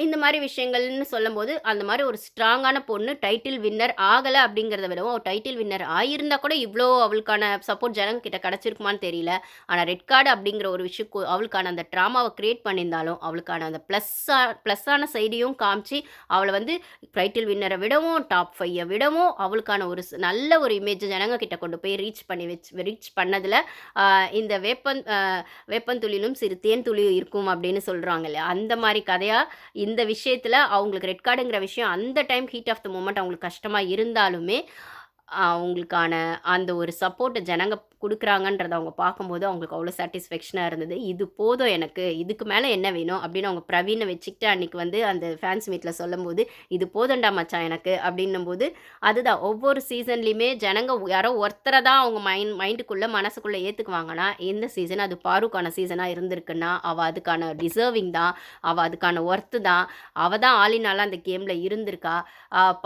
இந்த மாதிரி விஷயங்கள்னு சொல்லும்போது, அந்த மாதிரி ஒரு ஸ்ட்ராங்கான பொண்ணு டைட்டில் வின்னர் ஆகலை அப்படிங்கிறத விடவும், டைட்டில் வின்னர் ஆகியிருந்தா கூட இவ்வளோ அவளுக்கான சப்போர்ட் ஜனங்க கிட்ட கிடச்சிருக்குமான்னு தெரியல. ஆனால் ரெட் கார்டு அப்படிங்கிற ஒரு விஷயம் அவளுக்கான அந்த ட்ராமாவை க்ரியேட் பண்ணியிருந்தாலும், அவளுக்கான அந்த ப்ளஸ்ஸான சைடையும் காமிச்சு, அவளை வந்து டைட்டில் வின்னரை விடவும், டாப் 5 விடவும், அவளுக்கான ஒரு நல்ல ஒரு இமேஜ் ஜனங்க கிட்ட கொண்டு போய் ரீச் பண்ணதில் இந்த வேப்பந்துளிலும் சிறு தேன் துளி இருக்கும் அப்படின்னு சொல்கிறாங்க இல்லையா, அந்த மாதிரி கதையாக இந்த விஷயத்தில் அவங்களுக்கு ரெட் கார்டுங்கிற விஷயம் அந்த time heat of the moment அவங்களுக்கு கஷ்டமாக இருந்தாலுமே அவங்களுக்கான அந்த ஒரு சப்போர்ட்டை ஜனங்க குடுக்குறாங்கன்றத அவங்க பார்க்கும்போது அவங்களுக்கு அவ்வளோ சாட்டிஸ்ஃபேக்ஷனாக இருந்தது. இது போதும் எனக்கு, இதுக்கு மேலே என்ன வேணும் அப்படின்னு அவங்க பிரவீனை வச்சுக்கிட்டு அன்றைக்கி வந்து அந்த ஃபேன்ஸ் மீட்டில் சொல்லும்போது, இது போதும்டா மச்சான் எனக்கு அப்படின்னும்போது, அதுதான் ஒவ்வொரு சீசன்லேயுமே ஜனங்க யாரோ ஒருத்தரை தான் அவங்க மைண்டுக்குள்ளே மனசுக்குள்ளே ஏற்றுக்குவாங்கன்னா, இந்த சீசன் அது பாருக்கான சீசனாக இருந்திருக்குன்னா அவள் அதுக்கான டிசர்விங் தான், அவள் அதுக்கான ஒர்த்து தான், அவள் தான் ஆளினால அந்த கேமில் இருந்திருக்கா.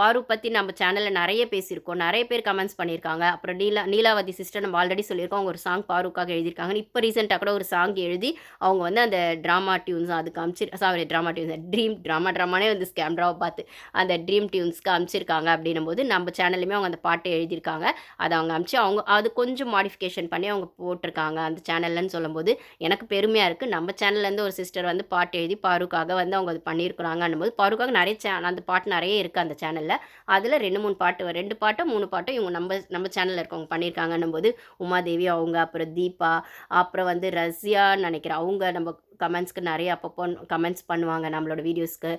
பாரு பற்றி நம்ம சேனலில் நிறைய பேசியிருக்கோம், நிறைய பேர் கமெண்ட்ஸ் பண்ணியிருக்காங்க. அப்புறம் நீலாவதி சிஸ்டர் நம்ம ஆல்ரெடி சொல்லியிருக்கோம், அவங்க ஒரு சாங் பாருக்காக எழுதியிருக்காங்க. இப்போ ரீசெண்டாக கூட ஒரு சாங் எழுதி அவங்க வந்து அந்த ட்ராமா டியூன்ஸ் அதுக்கு ட்ராமானே வந்து ஸ்கேம்ராவை பார்த்து அந்த ட்ரீம் டியூன்ஸ்க்கு அனுப்பிச்சிருக்காங்க அப்படின்னும்போது, நம்ம சேனல்லையுமே அவங்க அந்த பாட்டை எழுதியிருக்காங்க. அதை அவங்க அனுப்பிச்சு அவங்க அது கொஞ்சம் மாடிஃபிகேஷன் பண்ணி அவங்க போட்டிருக்காங்க அந்த சேனல்லன்னு சொல்லும்போது எனக்கு பெருமையாக இருக்குது. நம்ம சேனல்லேருந்து ஒரு சிஸ்டர் வந்து பாட்டு எழுதி பாருக்காக வந்து அவங்க அது பண்ணியிருக்கிறாங்கன்னும்போது, பாருக்காக நிறைய அந்த பாட்டு நிறைய இருக்குது அந்த சேனலில். அதில் 2 பாட்டோ 3 பாட்டோ இவங்க நம்ம சேனலில் இருக்கவங்க பண்ணியிருக்காங்கன்னும்போது, உமாதேவி அவங்க, அப்புறம் தீபா, அப்புறம் வந்து ரஷ்யான்னு நினைக்கிறேன், அவங்க நம்ம கமெண்ட்ஸ்க்கு நிறைய அப்பப்போ கமெண்ட்ஸ் பண்ணுவாங்க நம்மளோட வீடியோஸ்க்கு.